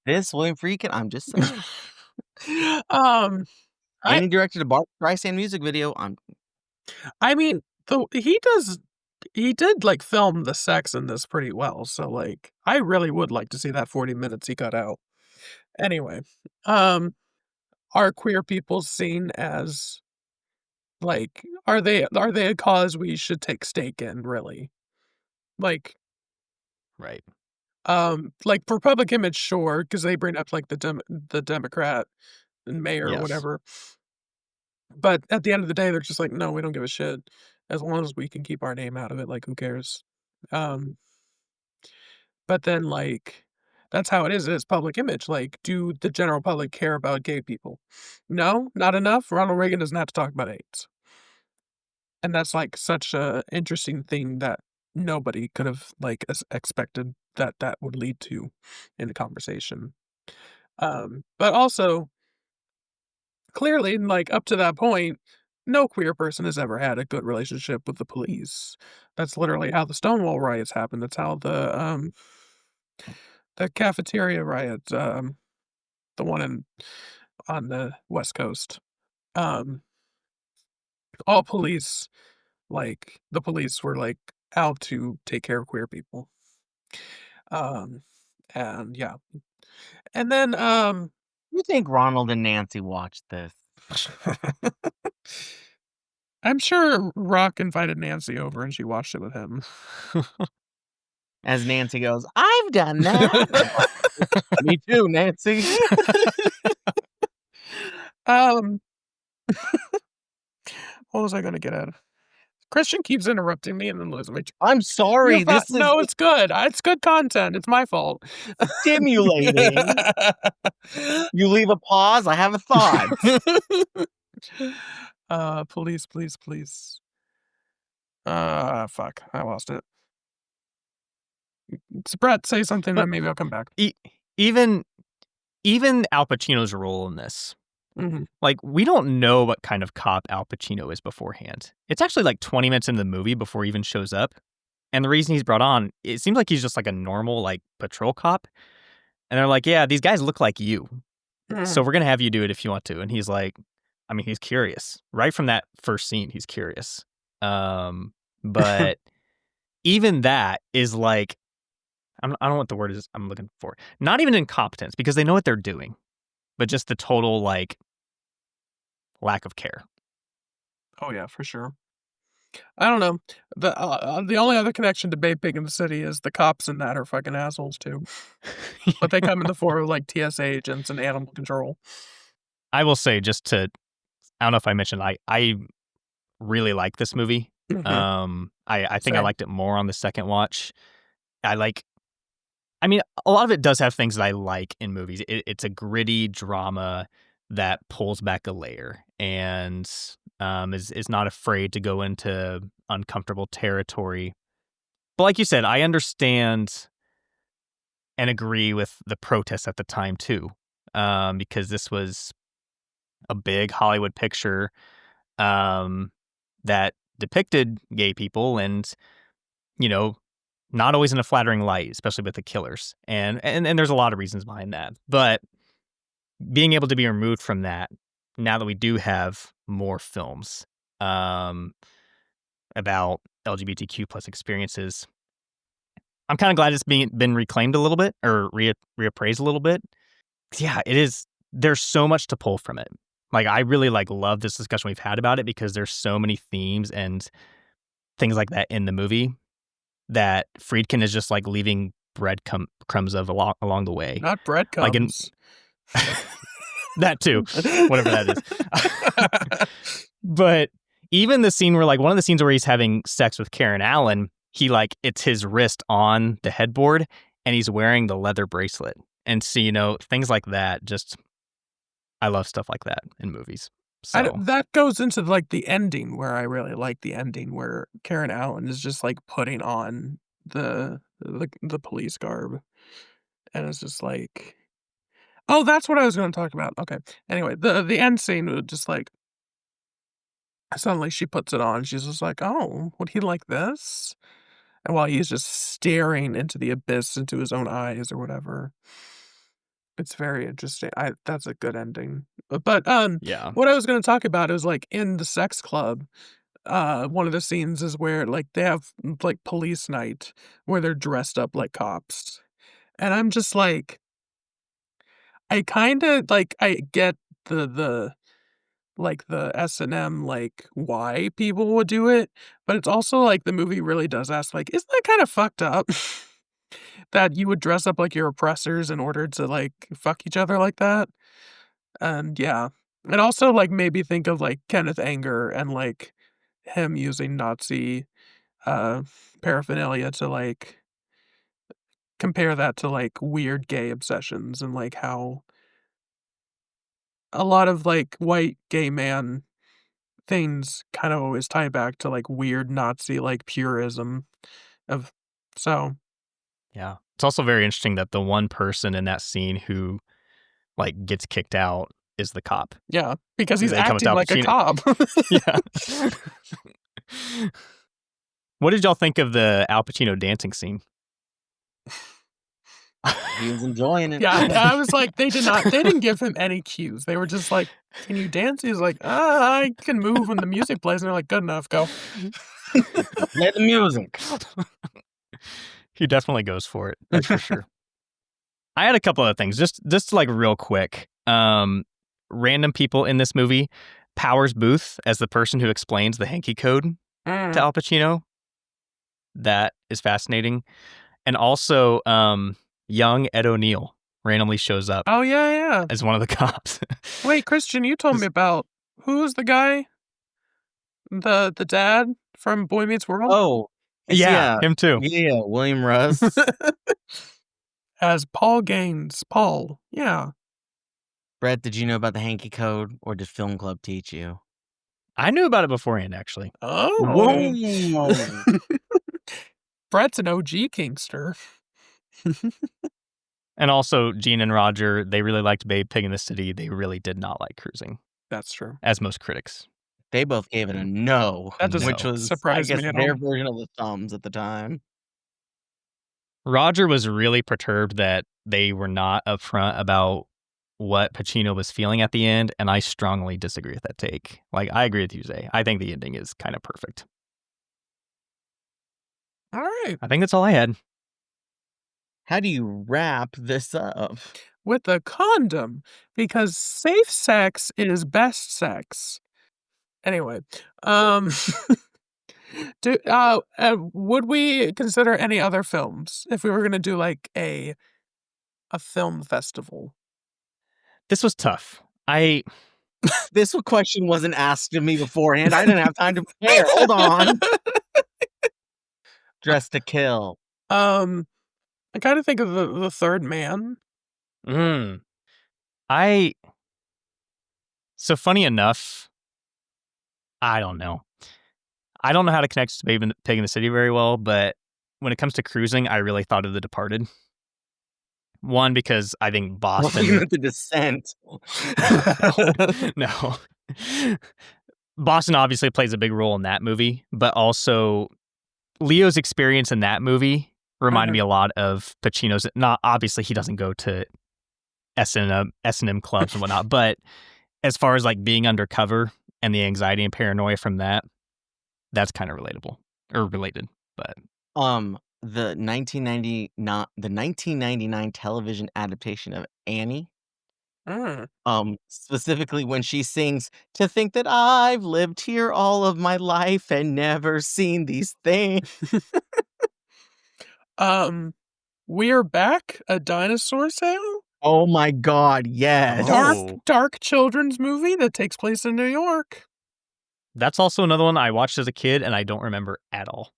William Friedkin. I'm just saying. And he directed a Bart Streisand music video. I mean, he did like film the sex in this pretty well. So like, I really would like to see that 40 minutes he cut out. Anyway, are queer people seen as like, are they a cause we should take stake in, really? Like, right. Like for public image, sure, because they bring up like the Democrat and mayor or whatever. But at the end of the day, they're just like, no, we don't give a shit. As long as we can keep our name out of it, like, who cares? But then, like, that's how it is. It's public image. Like, do the general public care about gay people? No, not enough. Ronald Reagan doesn't have to talk about AIDS. And that's like such a interesting thing that nobody could have like expected that would lead to in the conversation. But also, clearly, like, up to that point, no queer person has ever had a good relationship with the police. That's literally how the Stonewall riots happened. That's how the cafeteria riot, the one on the West Coast, all police, like, the police were, like, out to take care of queer people. And yeah. And then, You think Ronald and Nancy watched this? I'm sure Rock invited Nancy over and she watched it with him. As Nancy goes, I've done that. Me too, Nancy. What was I going to get at? Christian keeps interrupting me and then losing me. I'm sorry. This is No, it's good. It's good content. It's my fault. stimulating. You leave a pause. I have a thought. Police. Fuck. I lost it. Brett, say something, But- then maybe I'll come back. Even Al Pacino's role in this, Mhm. like, we don't know what kind of cop Al Pacino is beforehand. It's actually like 20 minutes into the movie before he even shows up. And the reason he's brought on, it seems like he's just like a normal, like, patrol cop. And they're like, yeah, these guys look like you. So we're going to have you do it if you want to. And he's like, I mean, he's curious. Right from that first scene, he's curious. But even that is like, I don't know what the word is I'm looking for. Not even incompetence, because they know what they're doing, but just the total, like, lack of care. Oh yeah, for sure. I don't know. The only other connection to Babe Pig in the City is the cops in that are fucking assholes too. But they come in the form of like TSA agents and animal control. I will say, just to, I don't know if I mentioned, I really like this movie. Mhm. I think I Same. liked it more on the second watch. I mean, a lot of it does have things that I like in movies. It's a gritty drama that pulls back a layer and is not afraid to go into uncomfortable territory. But like you said, I understand and agree with the protests at the time too, because this was a big Hollywood picture that depicted gay people and, you know, not always in a flattering light, especially with the killers. And there's a lot of reasons behind that. But being able to be removed from that, now that we do have more films about LGBTQ plus experiences, I'm kind of glad it's been reclaimed a little bit or reappraised a little bit. Yeah, it is. There's so much to pull from it. Like, I really love this discussion we've had about it because there's so many themes and things like that in the movie that Friedkin is just like leaving breadcrumbs of along the way. Not Like in breadcrumbs. that too, whatever that is. But even the scene where, like, one of the scenes where he's having sex with Karen Allen, he, like, it's his wrist on the headboard and he's wearing the leather bracelet. And so, you know, things like that, just, I love stuff like that in movies. So That goes into like the ending where I really like the ending where Karen Allen is just like putting on the police garb, and it's just like, oh, that's what I was going to talk about. Okay. Anyway, the end scene was just like suddenly she puts it on. She's just like, oh, would he like this? And while he's just staring into the abyss, into his own eyes or whatever. It's very interesting. That's a good ending. But yeah. what I was going to talk about is like in the sex club. One of the scenes is where like they have like police night where they're dressed up like cops, and I'm just like, I kind of like I get the like the S&M, like why people would do it, but it's also like the movie really does ask like, isn't that kind of fucked up that you would dress up like your oppressors in order to like fuck each other like that? And yeah, it also like made me think of like Kenneth Anger and like him using Nazi uh paraphernalia to like compare that to like weird gay obsessions and like how a lot of like white gay man things kind of always tie back to like weird Nazi like purism of so Yeah. It's also very interesting that the one person in that scene who, like, gets kicked out is the cop. yeah, because he's They come up to acting Al like a Pacino. cop. Yeah. What did y'all think of the Al Pacino dancing scene? He was enjoying it. Yeah, I was like, they didn't give him any cues. They were just like, can you dance? He's like, I can move when the music plays. And they're like, good enough, go. Play the music. He definitely goes for it. That's for sure. I had a couple of things, just like real quick. Random people in this movie. Powers Booth as the person who explains the hanky code to Al Pacino. That is fascinating. And also young Ed O'Neill randomly shows up Oh, yeah. as one of the cops. Wait, Christian, you told me about who's the guy? The dad from Boy Meets World? Oh, Yeah, him too. Yeah, William Russ. As Paul Gaines. Paul. Yeah. Brett, did you know about the hanky code, or did film club teach you? I knew about it beforehand, actually. Oh. Whoa! Brett's an OG Kingster. And also, Gene and Roger, they really liked Babe Pig in the City. They really did not like Cruising, That's true. as most critics. They both gave it a no, That doesn't which was, I surprise guess, me at their all. version of the thumbs at the time. Roger was really perturbed that they were not upfront about what Pacino was feeling at the end, and I strongly disagree with that take. Like, I agree with you, Zay. I think the ending is kind of perfect. All right. I think that's all I had. How do you wrap this up? With a condom, because safe sex is best sex. Anyway, would we consider any other films if we were going to do like a film festival? This was tough. This question wasn't asked of me beforehand. I didn't have time to prepare. Hold on. Dress to Kill. I kind of think of the Third Man. So funny enough, I don't know. I don't know how to connect to Babe Pig in the City very well, but when it comes to Cruising, I really thought of The Departed. One, because I think Boston... You meant The Descent. No. Boston obviously plays a big role in that movie, but also Leo's experience in that movie reminded me a lot of Pacino's. Not obviously he doesn't go to S&M clubs and whatnot, but as far as like being undercover and the anxiety and paranoia from that, that's kind of relatable or related. But the 1999 television adaptation of Annie. Specifically when she sings, "To think that I've lived here all of my life and never seen these things." We're Back, a dinosaur sale? Oh my God, yes. Dark children's movie that takes place in New York. That's also another one I watched as a kid and I don't remember at all.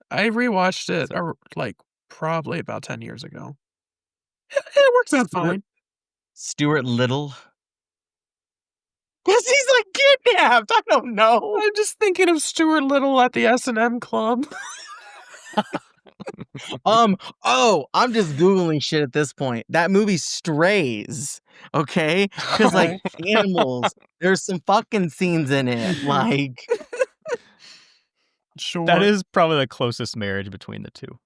I rewatched it like probably about 10 years ago. It works out fine. Stuart Little. Because he's like kidnapped. I don't know. I'm just thinking of Stuart Little at the S&M club. I'm just Googling shit at this point. That movie Strays, okay? Because, like, animals, there's some fucking scenes in it. Like, sure. That is probably the closest marriage between the two.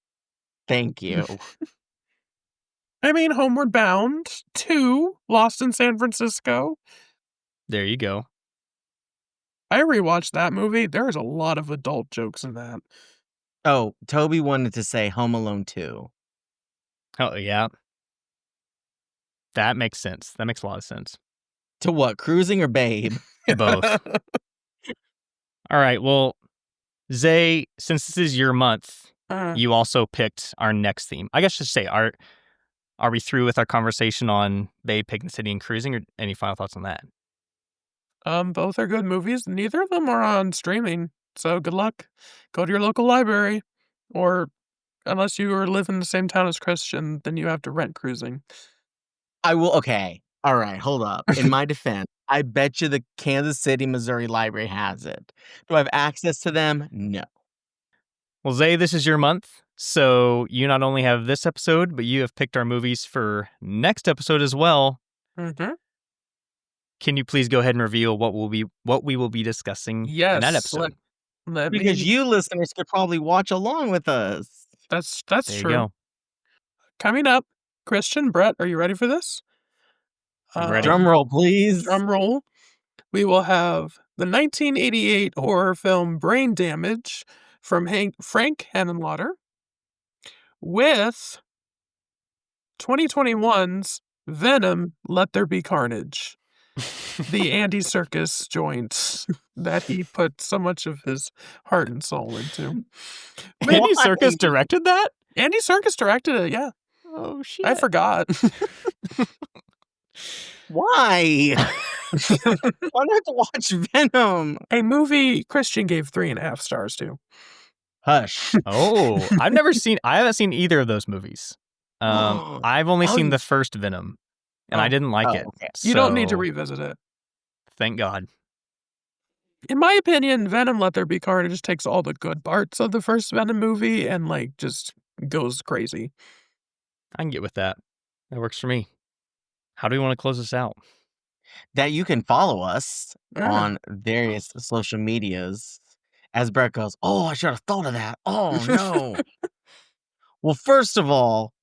Thank you. I mean, Homeward Bound 2, Lost in San Francisco. There you go. I rewatched that movie. There's a lot of adult jokes in that. Oh, Toby wanted to say Home Alone 2. Oh, yeah. That makes sense. That makes a lot of sense. To what, Cruising or Babe? Both. All right, well, Zay, since this is your month, you also picked our next theme. I guess just say, are we through with our conversation on Babe, Pig in the City, and Cruising, or any final thoughts on that? Both are good movies. Neither of them are on streaming, so good luck. Go to your local library, or unless you live in the same town as Christian, then you have to rent Cruising. I will. Okay. All right. Hold up. In my defense, I bet you the Kansas City, Missouri library has it. Do I have access to them? No. Well, Zay, this is your month, so you not only have this episode, but you have picked our movies for next episode as well. Mm-hmm. Can you please go ahead and reveal what we will be discussing in that episode? Because you listeners could probably watch along with us. That's There true. you go. Coming up, Christian, Brett, are you ready for this? I'm ready. Drum roll, please. Drum roll. We will have the 1988 horror film Brain Damage from Frank Henenlotter with 2021's Venom, Let There Be Carnage. The Andy Serkis joint that he put so much of his heart and soul into. Andy Serkis directed that? Andy Serkis directed it, yeah. Oh, shit. I forgot. Why? Why not to watch Venom? A movie Christian gave 3.5 stars to. Hush. Oh, I haven't seen either of those movies. I've only seen the first Venom, and I didn't like it. Okay. You don't need to So, revisit it. thank God. In my opinion, Venom Let There Be Carnage just takes all the good parts of the first Venom movie and like just goes crazy. I can get with that. That works for me. How do we want to close this out? That you can follow us Yeah. on various social medias. As Brett goes, oh, I should have thought of that. Oh no. Well, first of all,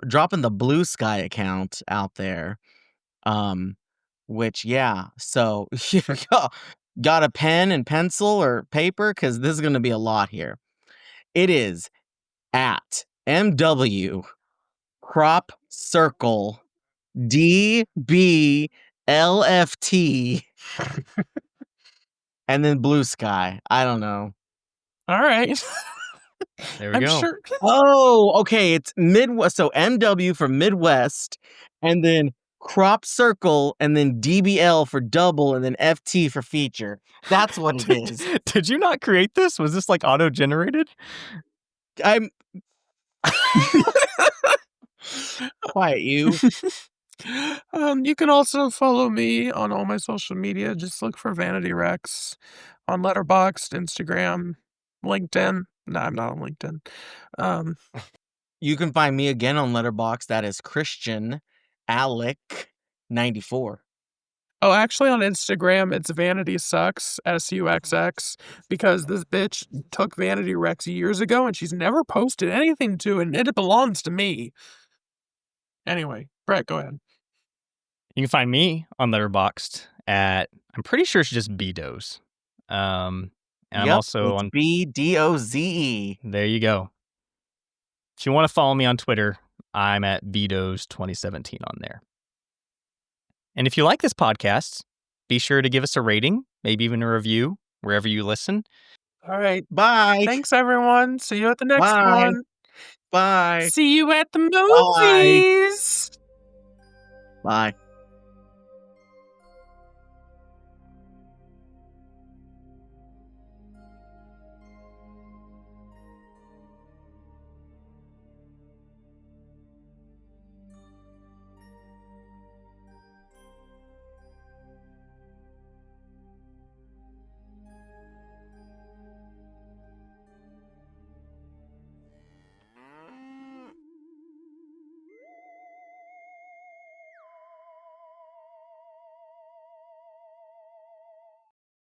dropping the Blue Sky account out there. Which so got a pen and pencil or paper because this is going to be a lot here. It is at MW crop circle DBLFT and then Blue Sky. I don't know. All right. There we I'm go. sure. Oh, okay. It's Midwest. So MW for Midwest, and then crop circle, and then DBL for double, and then FT for feature. That's what it is. Did you not create this? Was this like auto-generated? I'm quiet, you. You can also follow me on all my social media. Just look for Vanity Rex on Letterboxd, Instagram, LinkedIn. No, I'm not on LinkedIn. You can find me again on Letterboxd. That is Christian Alec 94. Oh, actually, on Instagram, it's Vanity Sucks, SUXX, because this bitch took Vanity Rex years ago and she's never posted anything to it, and it belongs to me. Anyway, Brett, go ahead. You can find me on Letterboxd at, I'm pretty sure it's just BDOZ. And I'm also it's on BDOZE. There you go. If you want to follow me on Twitter, I'm at BDOZ2017 on there. And if you like this podcast, be sure to give us a rating, maybe even a review, wherever you listen. All right. Bye. Thanks, everyone. See you at the next Bye. one. Bye. See you at the movies. Bye.